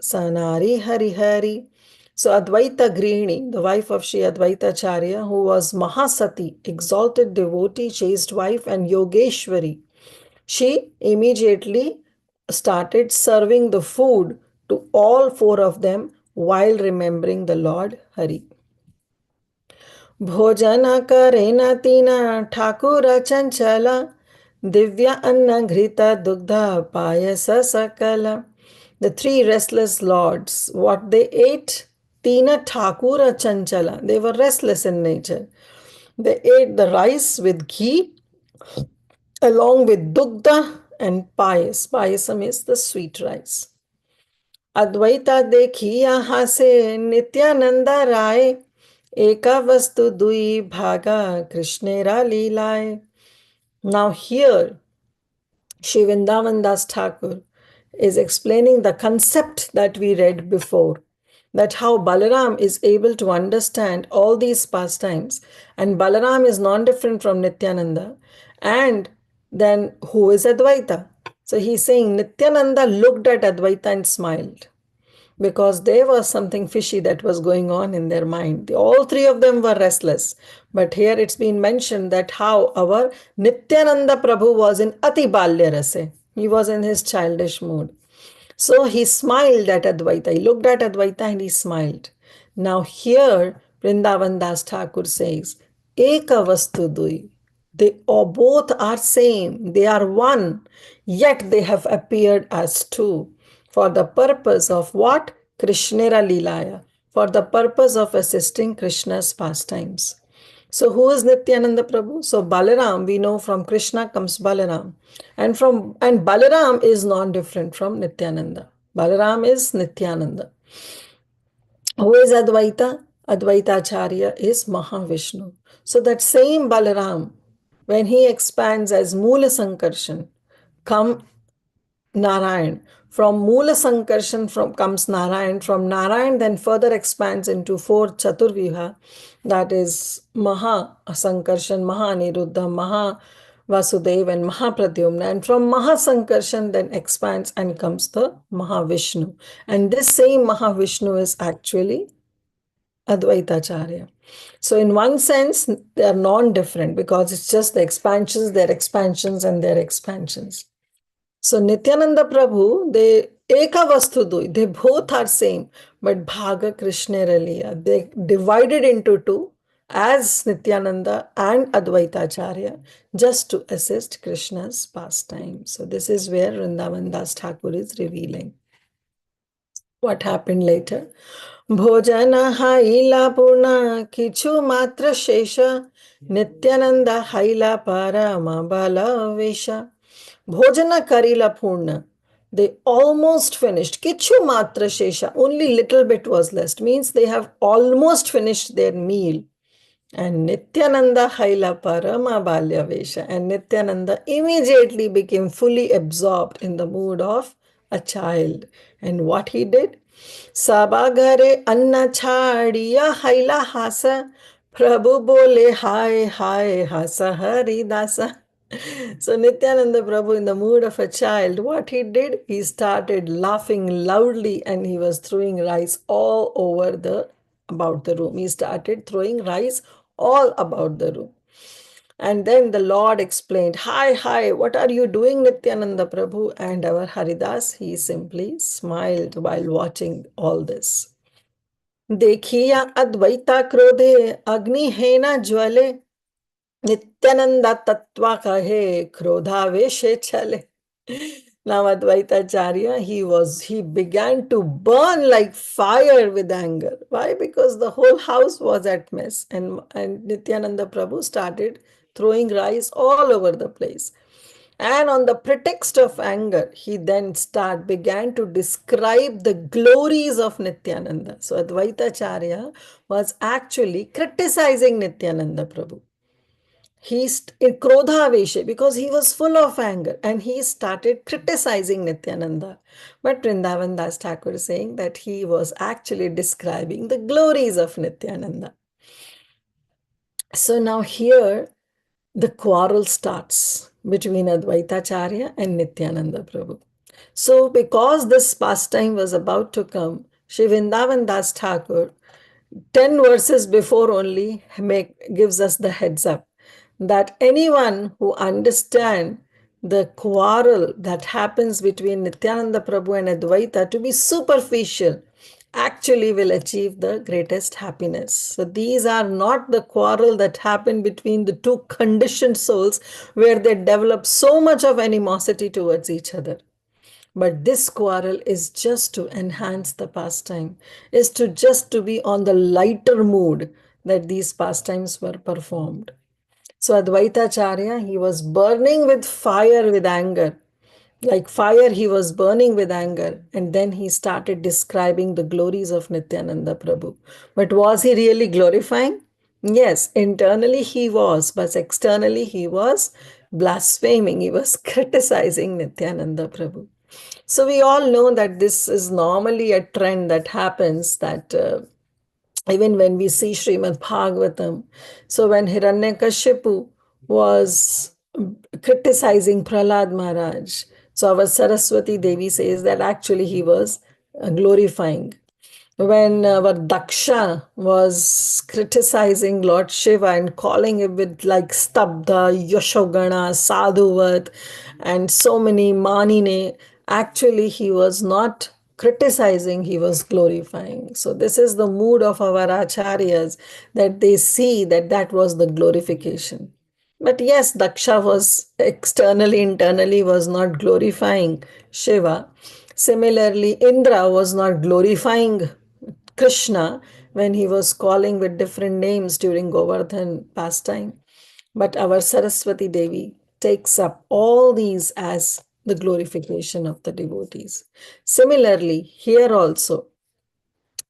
Sanari Hari Hari. So Advaita Grihini, the wife of Sri Advaita Acharya, who was Mahasati, exalted devotee, chaste wife, and Yogeshwari, she immediately started serving the food to all four of them while remembering the Lord Hari. भोजन करेन तीना ठाकुर चंचला दिव्या अन्न घृत दुग्ध पायस सकल. The three restless lords, what they ate? Tina Thakura Chanchala. They were restless in nature. They ate the rice with ghee along with dugda and payas. Payasam is the sweet rice. Advaita देखी यहाँ से नित्यानंदा राय eka vastu dui bhaga krishnera leelai. Now here Shri Vrindavan Das Thakur is explaining the concept that we read before, that how Balaram is able to understand all these pastimes, and Balaram is non-different from Nityananda. And then who is Advaita? So he's saying Nityananda looked at Advaita and smiled, because there was something fishy that was going on in their mind. All three of them were restless. But here it's been mentioned that how our Nityananda Prabhu was in Ati Balya Rase. He was in his childish mood. So he smiled at Advaita. He looked at Advaita and he smiled. Now here Vrindavan Das Thakur says, Eka Vastu Dui. They both are same. They are one. Yet they have appeared as two. For the purpose of what? Krishnera Leelaya. For the purpose of assisting Krishna's pastimes. So who is Nityananda Prabhu? So Balaram, we know from Krishna comes Balaram. And Balaram is non-different from Nityananda. Balaram is Nityananda. Who is Advaita? Advaita Acharya is Mahavishnu. So that same Balaram, when he expands as Mula Sankarshan, come Narayan. From Mula Sankarshan comes Narayan. From Narayan then further expands into four Chaturviha. That is Maha Sankarshan, Maha Aniruddha, Maha Vasudev and Maha Pradyumna. And from Maha Sankarshan then expands and comes the Mahavishnu. And this same Mahavishnu is actually Advaita Acharya. So in one sense, they are non-different because it's just the expansions, their expansions and their expansions. So Nityananda Prabhu, they eka vastu dui, they both are same, but bhaga Krishna Raliya, they divided into two as Nityananda and Advaita Acharya just to assist Krishna's pastime. So this is where Vrindavan Das Thakur is revealing what happened later. Bhojana haila purna kichu matra shesha Nityananda haila parama bala vesha. Bhojana karila purna. They almost finished. Kichu matra shesha. Only little bit was left. Means they have almost finished their meal. And Nityananda haila parama balya vesha. And Nityananda immediately became fully absorbed in the mood of a child. And what he did? सबा घरे अन्न छाड़िया हैला हासा. Prabhu bole hi hi hasa haridasa. So Nityananda Prabhu, in the mood of a child, what he did, he started laughing loudly and he was throwing rice all over the about the room. He started throwing rice all about the room. And then the Lord explained, hi, hi, what are you doing, Nityananda Prabhu? And our Haridas, he simply smiled while watching all this. देखिया अद्वैता क्रोधे अग्नि है न ज्वले नित्यानंदा तत्वा कहे क्रोधावेशे chale. Now Advaitacharya, he began to burn like fire with anger. Why? Because the whole house was at mess, and Nityananda Prabhu started throwing rice all over the place. And on the pretext of anger, he then began to describe the glories of Nityananda. So Advaitacharya was actually criticizing Nityananda Prabhu. He's in Krodhavesha because he was full of anger and he started criticizing Nityananda. But Vrindavan Das Thakur is saying that he was actually describing the glories of Nityananda. So now here the quarrel starts between Advaitacharya and Nityananda Prabhu. So because this pastime was about to come, Shri Vrindavan Das Thakur 10 verses before only gives us the heads up that anyone who understands the quarrel that happens between Nityananda Prabhu and Advaita to be superficial actually will achieve the greatest happiness. So these are not the quarrel that happen between the two conditioned souls where they develop so much of animosity towards each other. But this quarrel is just to enhance the pastime, is to just to be on the lighter mood that these pastimes were performed. So Advaitacharya, he was burning with fire with anger. Like fire, he was burning with anger. And then he started describing the glories of Nityananda Prabhu. But was he really glorifying? Yes, internally he was, but externally he was blaspheming. He was criticizing Nityananda Prabhu. So we all know that this is normally a trend that happens that even when we see Srimad Bhagavatam. So when Hiranyakashipu was criticizing Prahlad Maharaj, so our Saraswati Devi says that actually he was glorifying. When our Daksha was criticizing Lord Shiva and calling him with like Stabda, Yashogana, Sadhuvat, and so many Manine, actually he was not criticizing, he was glorifying. So this is the mood of our acharyas, that they see that that was the glorification. But yes, Daksha was externally, internally was not glorifying Shiva. Similarly, Indra was not glorifying Krishna when he was calling with different names during Govardhan pastime. But our Saraswati Devi takes up all these as the glorification of the devotees. Similarly, here also,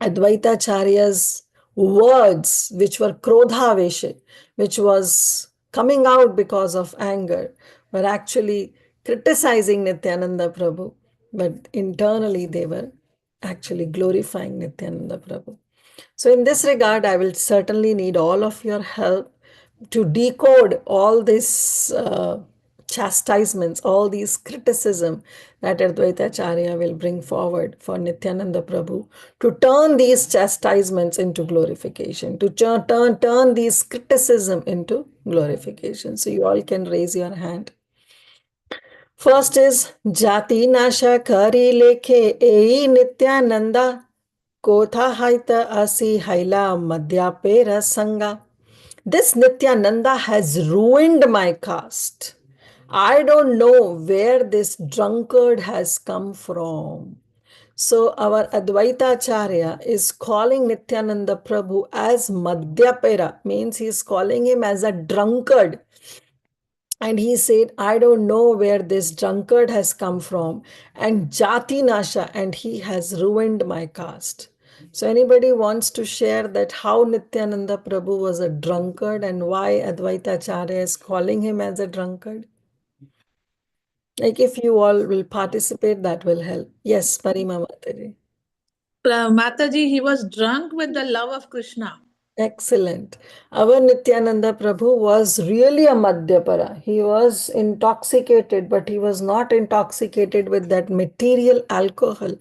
Advaitacharya's words, which were Krodhavesha, which was coming out because of anger, were actually criticizing Nityananda Prabhu, but internally they were actually glorifying Nityananda Prabhu. So, in this regard, I will certainly need all of your help to decode all these chastisements, all these criticism that Advaitacharya will bring forward for Nityananda Prabhu, to turn these chastisements into glorification, to turn these criticism into glorification. So, you all can raise your hand. First is Jati Nasha Kari Lekhe Ei Nityananda Kotha Haita Asi Haila Madhya Pera Sangha. This Nityananda has ruined my caste. I don't know where this drunkard has come from. So our Advaitacharya is calling Nityananda Prabhu as Madhyapera, means he is calling him as a drunkard. And he said, I don't know where this drunkard has come from, and Jati Nasha, and he has ruined my caste. So anybody wants to share that how Nityananda Prabhu was a drunkard and why Advaita Acharya is calling him as a drunkard? Like if you all will participate, that will help. Yes, Parima Mataji. Mataji, he was drunk with the love of Krishna. Excellent. Our Nityananda Prabhu was really a Madhyapara. He was intoxicated, but he was not intoxicated with that material alcohol,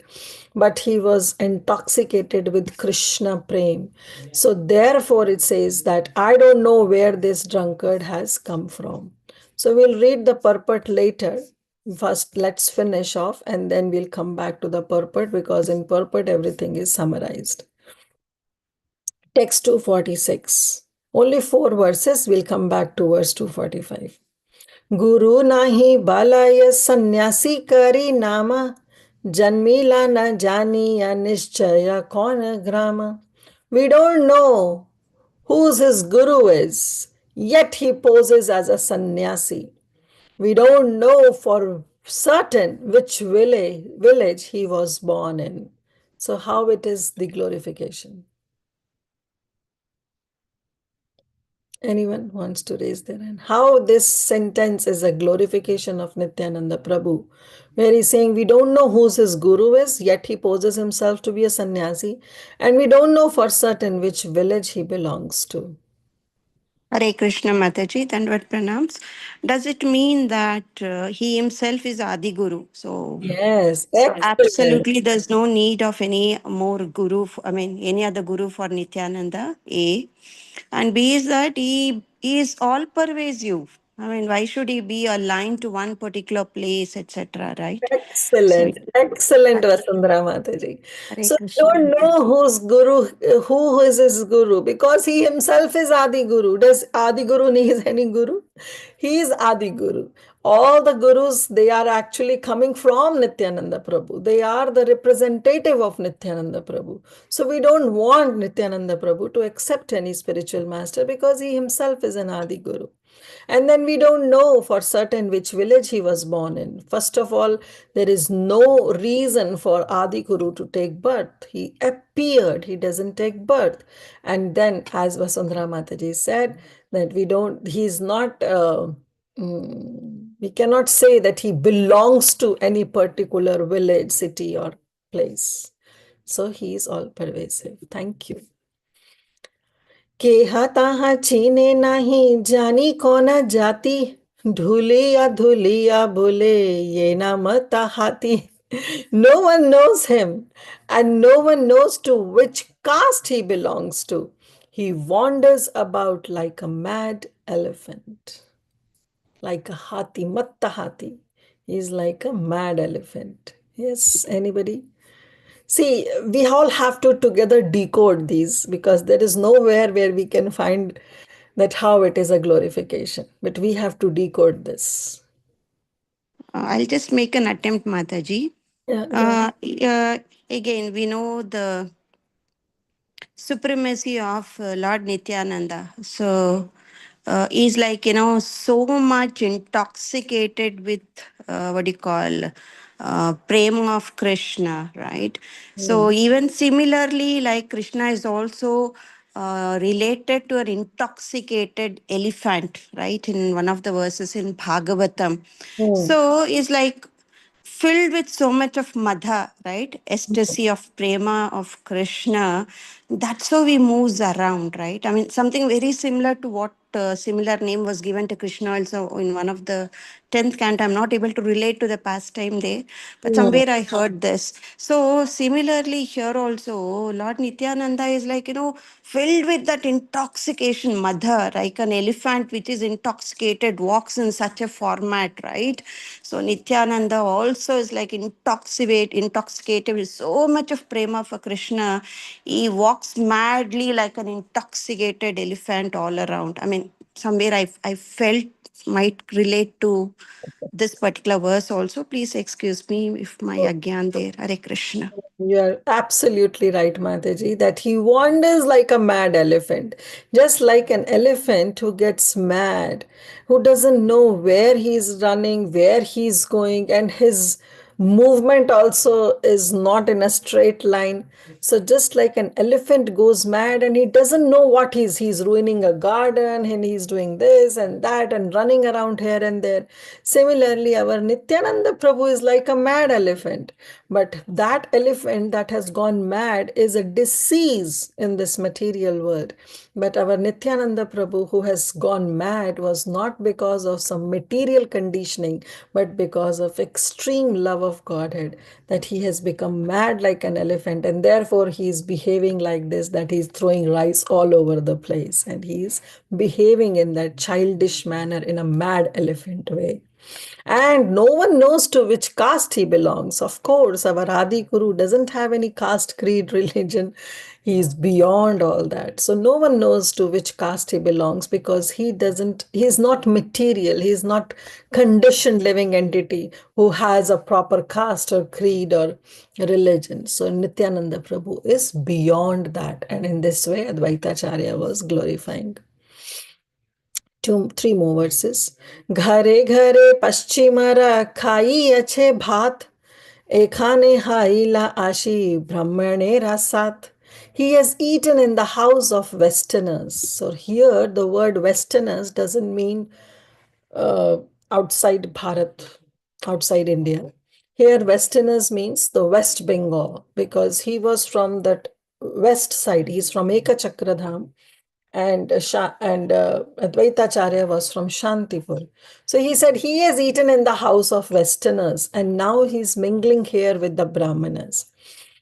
but he was intoxicated with Krishna Prem. So, therefore, it says that I don't know where this drunkard has come from. So, we'll read the purport later. First, let's finish off and then we'll come back to the purport because in purport, everything is summarized. Text 246. Only 4 verses. We'll come back to verse 245. Guru nahi balaya sannyasi kari nama janmila na jani ya nischaya kona grama. We don't know whose his guru is, yet he poses as a sannyasi. We don't know for certain which village he was born in. So how it is the glorification? Anyone wants to raise their hand? How this sentence is a glorification of Nityananda Prabhu, where he's saying we don't know whose his guru is, yet he poses himself to be a sannyasi, and we don't know for certain which village he belongs to. Hare Krishna Mataji, Dandvat Pranams. Does it mean that he himself is Adi Guru? Yes, So excellent. absolutely there's no need of any more guru, any other guru for Nityananda, A. And B is that he is all pervasive. Why should he be aligned to one particular place, etc., right? So, Excellent, excellent, Vasundhara Mataji. Hare So we Krishna don't know Mataji. who's guru, who is his guru, because he himself is Adi Guru. Does Adi Guru need any guru? He is Adi Guru. All the gurus, they are actually coming from Nityananda Prabhu. They are the representative of Nityananda Prabhu. So we don't want Nityananda Prabhu to accept any spiritual master because he himself is an Adi Guru. And then we don't know for certain which village he was born in. First of all, there is no reason for Adi Guru to take birth. He appeared, he doesn't take birth. And then, as Vasundhara Mataji said, that he's not, we cannot say that he belongs to any particular village, city, or place. So he is all pervasive. Thank you. केहा ताहा चीने नहीं जानी कोना जाती धुलिया भूले ये ना मता हाथी. No one knows him and no one knows to which caste he belongs to. He wanders about like a mad elephant, like a hathi, matta hathi. He's like a mad elephant. Yes, anybody? See, we all have to together decode these because there is nowhere where we can find that how it is a glorification. But we have to decode this. I'll just make an attempt, Mataji. Yeah, go ahead. Again, we know the supremacy of Lord Nityananda. So he's like, so much intoxicated with what do you call prema of Krishna, right? So even similarly, like Krishna is also related to an intoxicated elephant, right? In one of the verses in Bhagavatam. Hmm. So it's like filled with so much of madha, right? Ecstasy of prema of Krishna. That's how he moves around, right? Something very similar to what similar name was given to Krishna also in one of the 10th canto. I'm not able to relate to the pastime there, but Hmm. somewhere I heard this. So similarly here also, Lord Nityananda is like, filled with that intoxication, madha, like an elephant which is intoxicated, walks in such a format, right? So Nityananda also is like intoxicated with so much of prema for Krishna. He walks madly like an intoxicated elephant all around. Somewhere I felt might relate to this particular verse also. Please excuse me if my agyan there. Hare Krishna. You're absolutely right, Mataji, that he wanders like a mad elephant, just like an elephant who gets mad, who doesn't know where he's running, where he's going, and his movement also is not in a straight line. So just like an elephant goes mad and he doesn't know what he's ruining a garden and he's doing this and that and running around here and there. Similarly, our Nityananda Prabhu is like a mad elephant. But that elephant that has gone mad is a disease in this material world. But our Nityananda Prabhu, who has gone mad, was not because of some material conditioning, but because of extreme love of Godhead, that he has become mad like an elephant, and therefore he is behaving like this, that he's throwing rice all over the place, and he's behaving in that childish manner in a mad elephant way. And no one knows to which caste he belongs. Of course, our Adi Guru doesn't have any caste, creed, religion. He is beyond all that. So no one knows to which caste he belongs because he's not material. He's not conditioned living entity who has a proper caste or creed or religion. So Nityananda Prabhu is beyond that. And in this way, Advaita Acharya was glorifying. Three more verses. Ghare ghare paschimara khai ache bhat, ekhane haila ashi brahmane rasat. He has eaten in the house of Westerners. So here the word Westerners doesn't mean uh, outside Bharat, outside India. Here Westerners means the West Bengal because he was from that west side. He's from Ekachakradham and Advaita Acharya was from Shantipur. So he said he has eaten in the house of Westerners and now he's mingling here with the Brahmanas.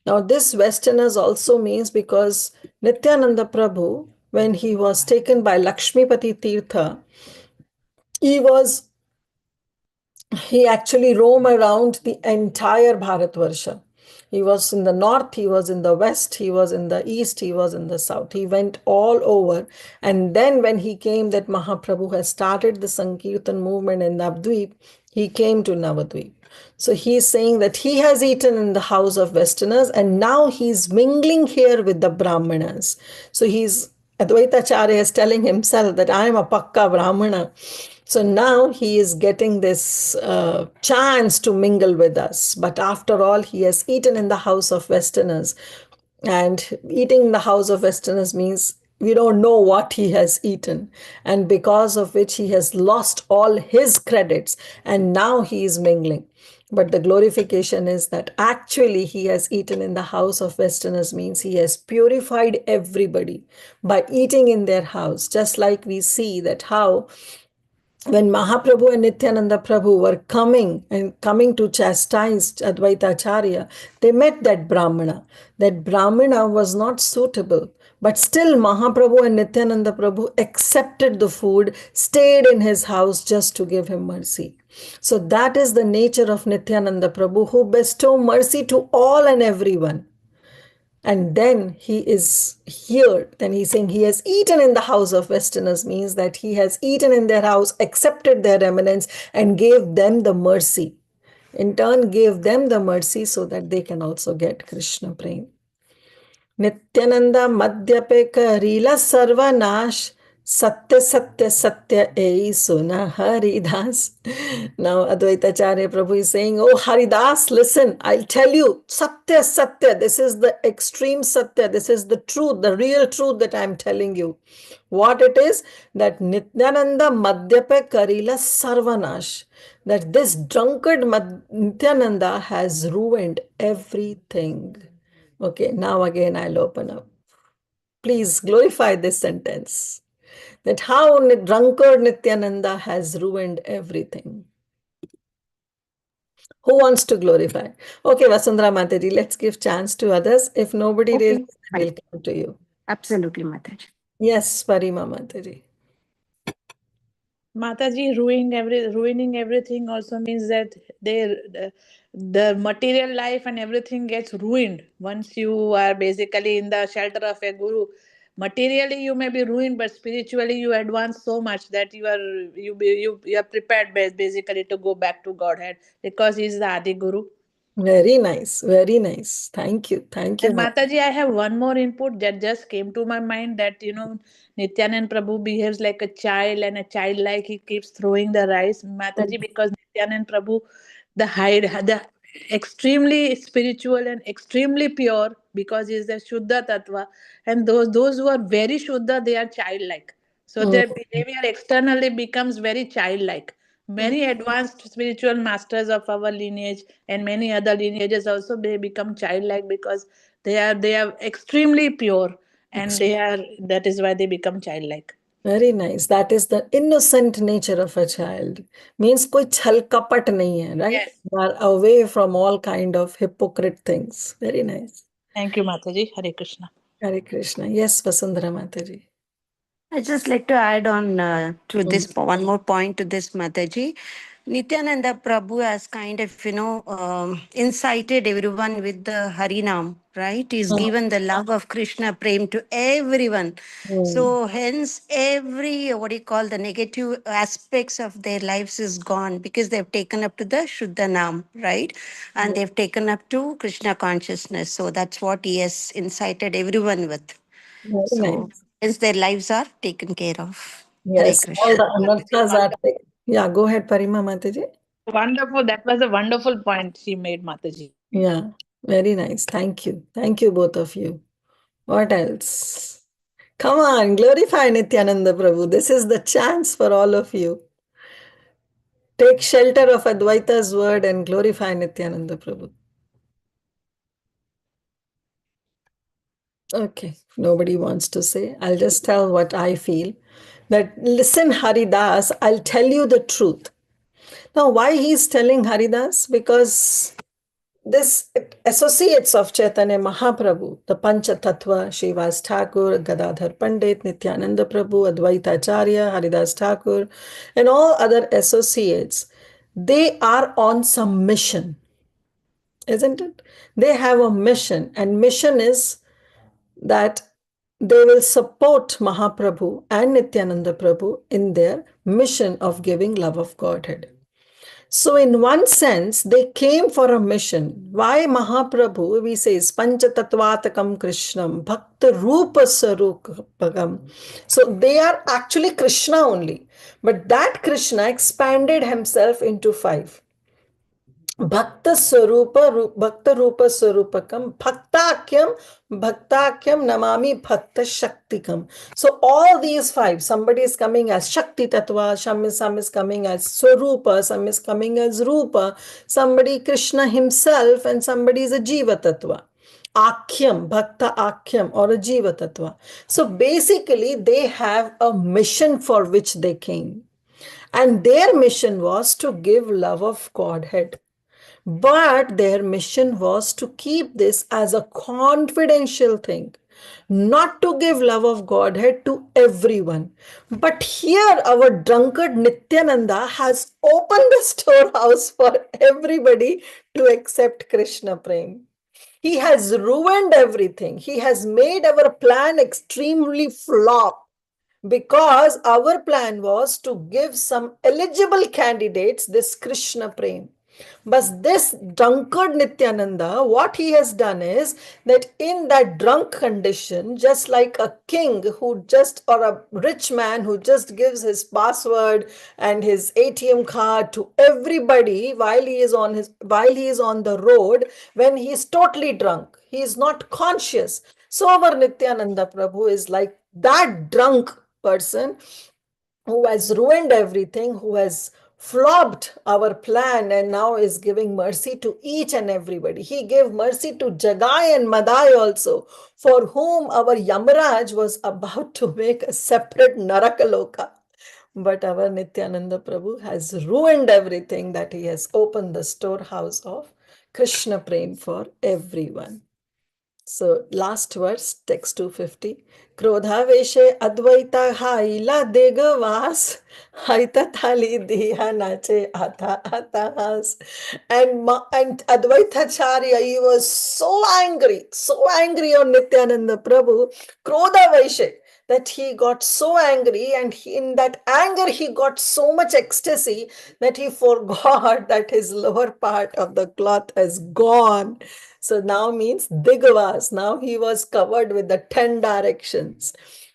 Now this Westerners also means because Nityananda Prabhu, when he was taken by Lakshmipati Tirtha, he actually roamed around the entire Bharatvarsha. He was in the north, he was in the west, he was in the east, he was in the south. He went all over. And then when he came, that Mahaprabhu has started the Sankirtan movement in Navadvip, he came to Navadvip. So he's saying that he has eaten in the house of Westerners and now he's mingling here with the Brahmanas. So Advaita Acharya is telling himself that I am a Pakka Brahmana. So now he is getting this chance to mingle with us. But after all, he has eaten in the house of Westerners. And eating in the house of Westerners means we don't know what he has eaten. And because of which he has lost all his credits. And now he is mingling. But the glorification is that actually he has eaten in the house of Westerners means he has purified everybody by eating in their house. Just like we see that how when Mahaprabhu and Nityananda Prabhu were coming to chastise Advaita Acharya, they met that Brahmana. That Brahmana was not suitable. But still Mahaprabhu and Nityananda Prabhu accepted the food, stayed in his house just to give him mercy. So that is the nature of Nityananda Prabhu, who bestow mercy to all and everyone. And then he is here. Then he's saying he has eaten in the house of Westerners means that he has eaten in their house, accepted their eminence, and gave them the mercy. In turn, gave them the mercy so that they can also get Krishna prema. Nityananda Madhya pe karila sarvanash, Satya Satya Satya ei suna Haridas. Now Advaita Acharya Prabhu is saying, oh Haridas, listen, I'll tell you, Satya Satya, this is the extreme Satya, this is the truth, the real truth that I'm telling you. What it is, that Nityananda Madhya pe karila sarvanash, that this drunkard Nityananda has ruined everything. Okay, now again I'll open up. Please glorify this sentence. That how drunkard Nityananda has ruined everything. Who wants to glorify? Okay, Vasundhara Mataji, let's give chance to others. If nobody Okay, raises, fine. we'll come to you. Absolutely, Mataji. Yes, Parima Mataji. Mataji, ruining everything also means that the material life and everything gets ruined once you are basically in the shelter of a guru. Materially you may be ruined, but spiritually you advance so much that you are prepared basically to go back to Godhead because he is the Adi Guru. Very nice, very nice. Thank you, And Mataji. Mataji, I have one more input that just came to my mind that, Nityanand Prabhu behaves like a child and a child like he keeps throwing the rice. Mataji, because Nityanand Prabhu, the extremely spiritual and extremely pure, because he is the Shuddha Tattva. And those who are very Shuddha, they are childlike. So Mm, their behavior externally becomes very childlike. mm. Many advanced spiritual masters of our lineage and many other lineages also, they become childlike because they are extremely pure, and that is why they become childlike. Very nice. That is the innocent nature of a child. Means koi chhal kapat nahi hai, right? Yes. You are away from all kind of hypocrite things. Very nice. Thank you, Mataji. Hare Krishna. Hare Krishna. Yes, Vasundhara Mataji. I just like to add on to Mm, this one more point to this, Mataji. Nityananda Prabhu has kind of, incited everyone with the Harinam, right? He's mm, given the love of Krishna Prem to everyone. mm. So hence every, what do you call, the negative aspects of their lives is gone because they've taken up to the Shuddha Nam, right? And they've taken up to Krishna consciousness. So that's what he has incited everyone with. Very So nice. hence their lives are taken care of. Hare Yes, all Krishna. the anarthas are taken. Yeah, go ahead, Parima Mataji. Wonderful. That was a wonderful point she made, Mataji. Yeah, very nice. Thank you. Thank you, both of you. What else? Come on, glorify Nityananda Prabhu. This is the chance for all of you. Take shelter of Advaita's word and glorify Nityananda Prabhu. Okay, nobody wants to say. I'll just tell what I feel. That listen, Haridas, I'll tell you the truth. Now, why he's telling Haridas? Because this associates of Chaitanya Mahaprabhu, the Pancha Tattva, Srivas Thakur, Gadadhar Pandit, Nityananda Prabhu, Advaita Acharya, Haridas Thakur, and all other associates, they are on some mission, isn't it? They have a mission, and mission is that they will support Mahaprabhu and Nityananda Prabhu in their mission of giving love of Godhead. So, in one sense, they came for a mission. Why Mahaprabhu? We say Panchatattvatakam Krishnam, Bhakta Rupa Sarupakam. So, they are actually Krishna only. But that Krishna expanded himself into five. Bhakta Rupa Swarupakam, Bhaktakyam Namami Bhakta Shaktikam. So all these five, somebody is coming as Shakti Tattva, some is coming as Swarupa, some is coming as Rupa, somebody Krishna himself, and somebody is a Jiva Tattva. Akhyam, Bhakta Akhyam, or a Jiva Tattva. So basically, they have a mission for which they came. And their mission was to give love of Godhead. But their mission was to keep this as a confidential thing, not to give love of Godhead to everyone. But here, our drunkard Nityananda has opened the storehouse for everybody to accept Krishna Prem. He has ruined everything. He has made our plan extremely flop, because our plan was to give some eligible candidates this Krishna Prem. But this drunkard Nityananda, what he has done is that in that drunk condition, just like a king who just, or a rich man who just gives his password and his ATM card to everybody while he is on the road, when he is totally drunk, he is not conscious. So our Nityananda Prabhu is like that drunk person who has ruined everything, who has flopped our plan, and now is giving mercy to each and everybody. He gave mercy to Jagai and Madai also, for whom our Yamaraj was about to make a separate Narakaloka. But our Nityananda Prabhu has ruined everything, that he has opened the storehouse of Krishna Prem for everyone. So last verse, text 250. Krodha veshe advaita haila degavas haita thali diya nache ata. And Advaita Charya, he was so angry on Nityananda Prabhu. Krodha veshe, that he got so angry, and in that anger he got so much ecstasy that he forgot that his lower part of the cloth has gone. So now means Digavas. Now he was covered with the 10 directions.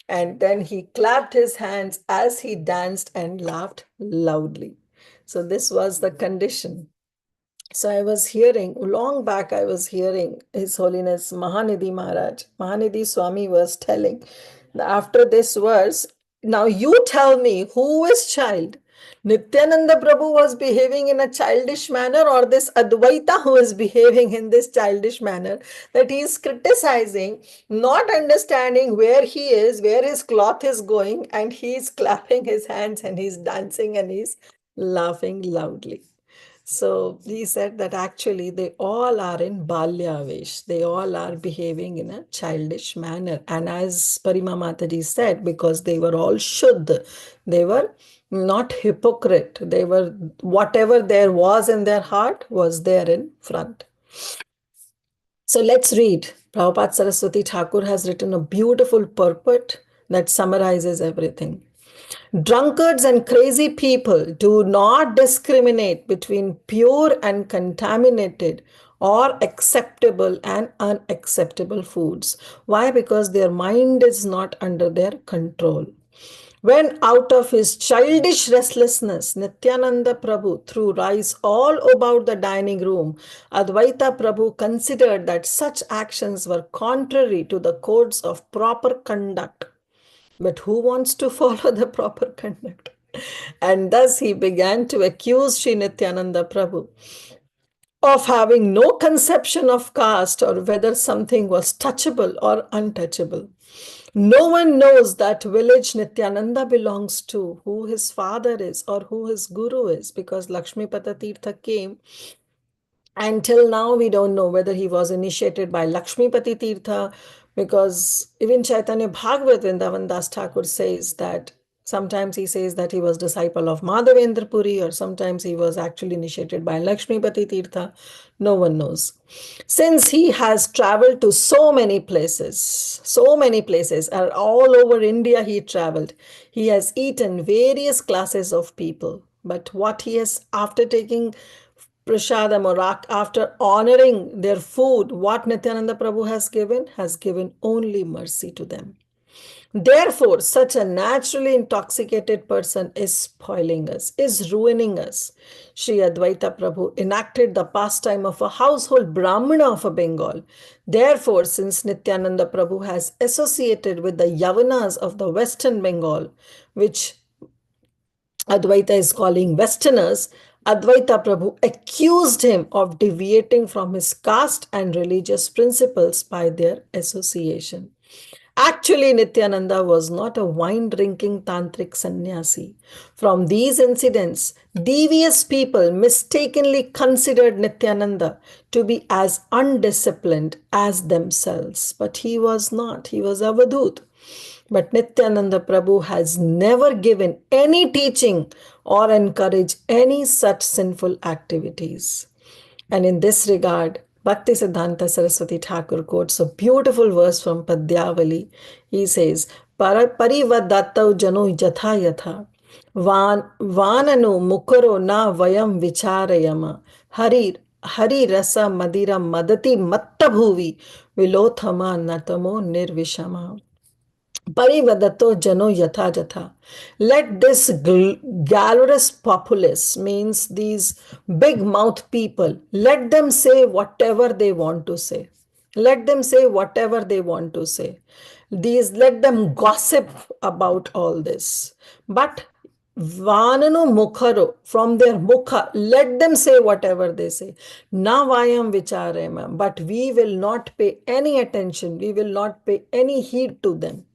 And then he clapped his hands as he danced and laughed loudly. So this was the condition. So I was hearing, long back I was hearing His Holiness Mahanidhi Maharaj, Mahanidhi Swami was telling, after this verse, now you tell me who is child? Nityananda Prabhu was behaving in a childish manner, or this Advaita who is behaving in this childish manner, that he is criticizing, not understanding where he is, where his cloth is going, and he is clapping his hands and he's dancing and he's laughing loudly. So he said that actually they all are in Balyavesh. They all are behaving in a childish manner. And as Parima Mataji said, because they were all Shuddha, they were not hypocrite. They were, whatever there was in their heart was there in front. So let's read. Prabhupada Saraswati Thakur has written a beautiful purport that summarizes everything. Drunkards and crazy people do not discriminate between pure and contaminated or acceptable and unacceptable foods. Why? Because their mind is not under their control. When out of his childish restlessness, Nityananda Prabhu threw rice all about the dining room, Advaita Prabhu considered that such actions were contrary to the codes of proper conduct. But who wants to follow the proper conduct? And thus he began to accuse Sri Nityananda Prabhu of having no conception of caste or whether something was touchable or untouchable. No one knows that village Nityananda belongs to, who his father is or who his guru is, because Lakshmipata Tirtha came. Until now, we don't know whether he was initiated by Lakshmipati Tirtha, because even Chaitanya Bhagavat Vrindavan Das Thakur says that sometimes he says that he was disciple of Madhavendra Puri, or sometimes he was actually initiated by Lakshmipati Tirtha. No one knows. Since he has traveled to so many places, and all over India he traveled, he has eaten various classes of people. But what he has, after taking prasadam or after honoring their food, what Nityananda Prabhu has given only mercy to them. Therefore, such a naturally intoxicated person is spoiling us, is ruining us. Sri Advaita Prabhu enacted the pastime of a household Brahmana of a Bengal. Therefore, since Nityananda Prabhu has associated with the Yavanas of the Western Bengal, which Advaita is calling Westerners, Advaita Prabhu accused him of deviating from his caste and religious principles by their association. Actually, Nityananda was not a wine-drinking tantric sannyasi. From these incidents, devious people mistakenly considered Nityananda to be as undisciplined as themselves. But he was not. He was Avadhut. But Nityananda Prabhu has never given any teaching or encouraged any such sinful activities. And in this regard, Bhakti Siddhanta Saraswati Thakur quotes a beautiful verse from Padyavali. He says, Parivadattau jano yatha yatha vananu mukaro na vayam vicharayama hari rasa madira madati mattabhuvi vilothama natamo nirvishama. Parivadato jano yatha jatha. Let this gallerous populace, means these big mouth people, let them say whatever they want to say. Let them say whatever they want to say. Let them gossip about all this. But Vananu mukharo, from their mukha, let them say whatever they say. Na vayam vicharema, but we will not pay any attention, we will not pay any heed to them.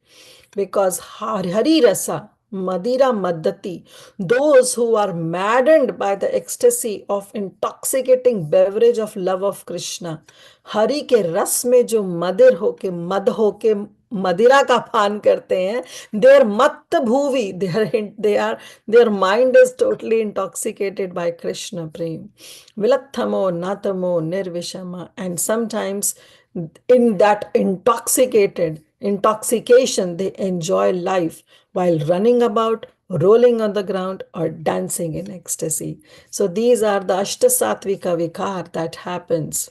Because Hari Rasa, Madira Maddati, those who are maddened by the ecstasy of intoxicating beverage of love of Krishna, Hari ke ras mein jo madir hoke, mad hoke, Madira ka pan karte hain, their matt bhuvi, their mind is totally intoxicated by Krishna prem. Vilathamo, natamo, nirvishama, and sometimes in that intoxication, they enjoy life while running about, rolling on the ground, or dancing in ecstasy. So these are the Ashtasatvika Vikar that happens.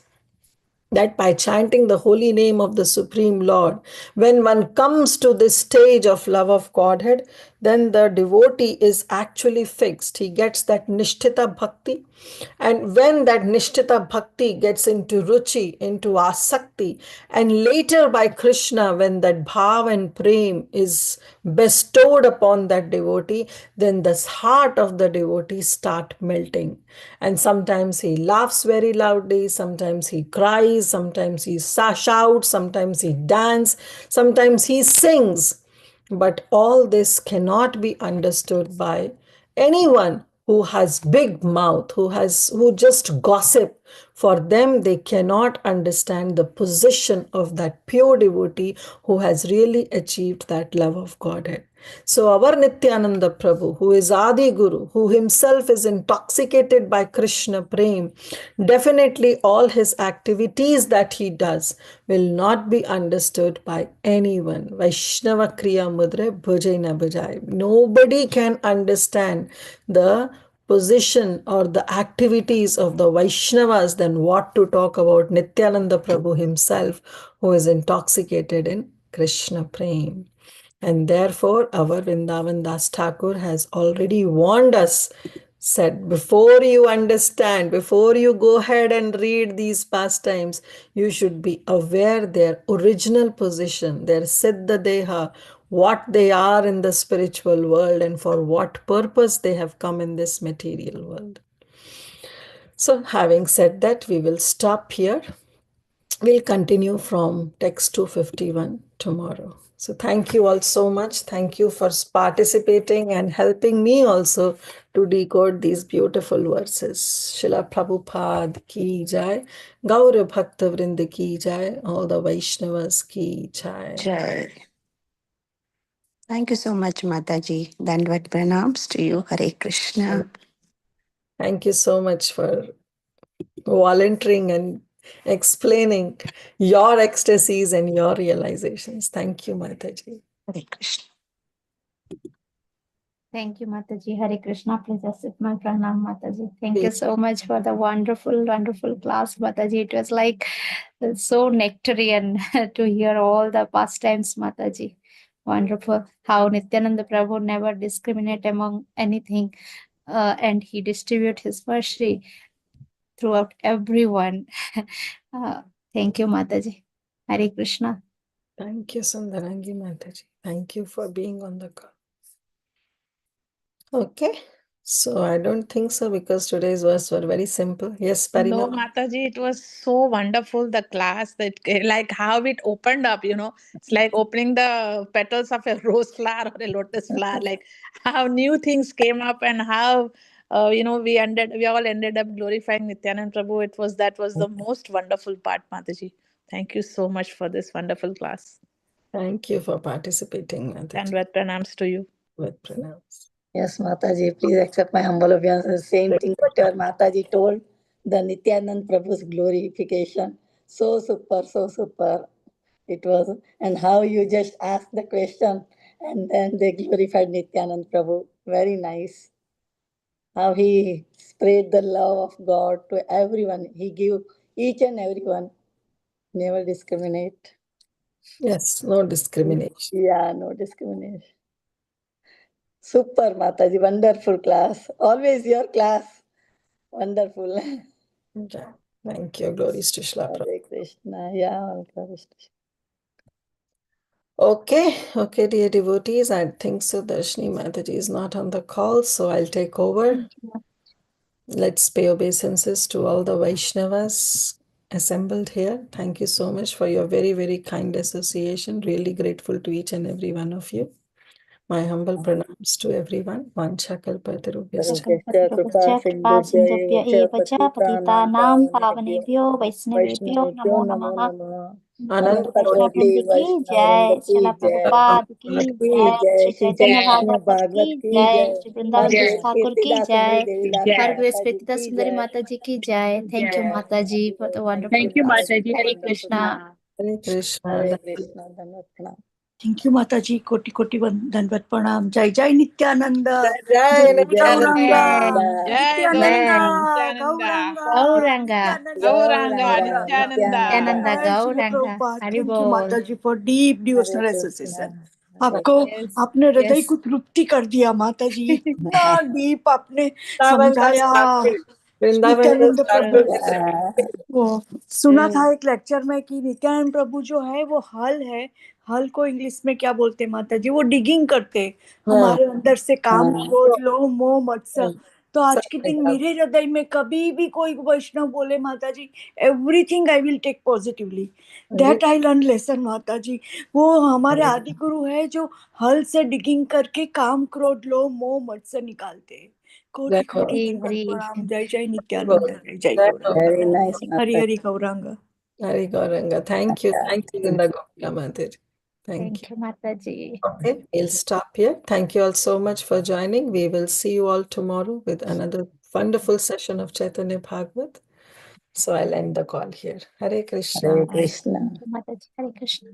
That by chanting the holy name of the Supreme Lord, when one comes to this stage of love of Godhead, then the devotee is actually fixed. He gets that nishtita bhakti. And when that nishtita bhakti gets into ruchi, into asakti, and later by Krishna, when that bhav and prem is bestowed upon that devotee, then the heart of the devotee start melting. And sometimes he laughs very loudly, sometimes he cries, sometimes he shouts, sometimes he dances, sometimes he sings. But all this cannot be understood by anyone who has big mouth, who just gossip. For them, they cannot understand the position of that pure devotee who has really achieved that love of Godhead. So our Nityananda Prabhu, who is Adi Guru, who himself is intoxicated by Krishna Prem, definitely all his activities that he does will not be understood by anyone. Vaishnava Kriya Mudra Bhujai na Bhujai. Nobody can understand the position or the activities of the Vaishnavas, then what to talk about Nityananda Prabhu himself, who is intoxicated in Krishna Prem. And therefore, our Vrindavan Das Thakur has already warned us, said, before you understand, before you go ahead and read these pastimes, you should be aware their original position, their Siddha Deha, what they are in the spiritual world and for what purpose they have come in this material world. So, having said that, we will stop here. We'll continue from text 251 tomorrow. So thank you all so much. Thank you for participating and helping me also to decode these beautiful verses. Srila Prabhupada ki jai, Gaura Bhakta Vrinda ki jai, all the Vaishnavas ki jai. Jai. Thank you so much, Mataji. Dandvat pranams to you. Hare Krishna. Thank you so much for volunteering and explaining your ecstasies and your realizations. Thank you, Mataji. Hare Krishna. Thank you, Mataji. Hare Krishna. Please accept my pranam, Mataji. Thank you so much for the wonderful, wonderful class, Mataji. It was like so nectarian to hear all the pastimes, Mataji. Wonderful. How Nityananda Prabhu never discriminate among anything, and he distribute his mercy throughout everyone. Thank you, Mataji. Hare Krishna. Thank you, Sundarangi Mataji. Thank you for being on the call. Okay, so I don't think so because today's verse were very simple. Yes, No, Parina. Mataji, it was so wonderful, the class, that like how it opened up, it's like opening the petals of a rose flower or a lotus flower, like how new things came up and how we all ended up glorifying Nityanand Prabhu. That was the most wonderful part, Mataji. Thank you so much for this wonderful class. Thank you for participating, Mataji. And with pranams to you. With pranams. Yes, Mataji, please accept my humble obeisance. Same thing what your Mataji told, the Nityanand Prabhu's glorification. So super, so super. It was, and how you just asked the question and then they glorified Nityanand Prabhu. Very nice. How he spread the love of God to everyone. He gave each and everyone, never discriminate. Yes, no discrimination. Yeah, no discrimination. Super, Mataji, wonderful class. Always your class. Wonderful. Yeah. Thank you. Glories to Shla Prabhu. Hare Krishna. Yeah, glories to Shla. Okay, dear devotees, I think so. Darshini Mataji is not on the call, so I'll take over. Let's pay obeisances to all the Vaishnavas assembled here. Thank you so much for your very, very kind association. Really grateful to each and every one of you. My humble pranams to everyone. Vanchakalpatarubhyascha. Kripa Sindhubhya eva cha patitanam pavanebhyo Vaishnavebhyo Vaishnavebhyo namo namo namaha. namaha. Ananta Krishna Ananta Vrinda Koti ki jai, Vaishnavrinda Srila ki jai. Prabhupada ki Ki jai, jai, Shri Shri Chaitanya Chaitanya Bhagavat Bhagavat ki ki jai, jai. Shri Vrindavan Das Thakur ki Kirtida jai, Sundari Devidas Har Grace Mataji Pritita ki Sundari jai. Mataji ki jai. Thank you, Mataji, for the wonderful Thank you, class. Mataji. Hare Hare Krishna. Hare Krishna. Hare Krishna. Dhanvat. Thank you, Mataji. Koti koti danvat pranam. Jai Jai Nityananda. Jai Jai Nityananda. Gauranga. Jai Nityananda. Gauranga, Jai Nityananda. Gauranga. Gauranga. Nityananda. Gauranga, Gauranga. Nityananda. Nityananda Jai Srila Gauranga. Prabhupada. Thank you, Haribol. Mataji, for deep Hare devotional association. Krishna. Yes. आपने हृदय Yes. को तृप्ति कर दिया माता जी, इतना deep आपने Vrindavan का समझाया started. Vrindavan का नित्यानंद प्रभु। started. वो सुना था एक लेक्चर में कि नित्यानंद प्रभु जो है वो हल है, हल को इंग्लिश में क्या बोलते हैं माता जी, वो डिगिंग करते हमारे अंदर से काम, क्रोध, लोभ, मोह, मत्सर। तो आज के दिन मेरे हृदय में कभी भी कोई वैष्णव बोले माता जी, everything I will take positively, that I learn lesson माता जी। वो हमारे आदि गुरु है जो हल से डिगिंग करके काम, क्रोध, लोभ, मोह, मत्सर निकालते हैं। कोटि कोटि हरी दंडवत हरी। प्रणाम। जय जय नित्यानंद, जय जय Gaurang. Very nice, Hari Mataji. Hari Gaurang. Hari Gauranga. Thank you. Thank you, Vrinda Gopika Mataji. Thank you. Thank you, Mataji. Okay, we'll stop here. Thank you all so much for joining. We will see you all tomorrow with another wonderful session of Chaitanya Bhagavat. So I'll end the call here. Hare Krishna. Hare Krishna. Thank you, Mataji. Hare Krishna.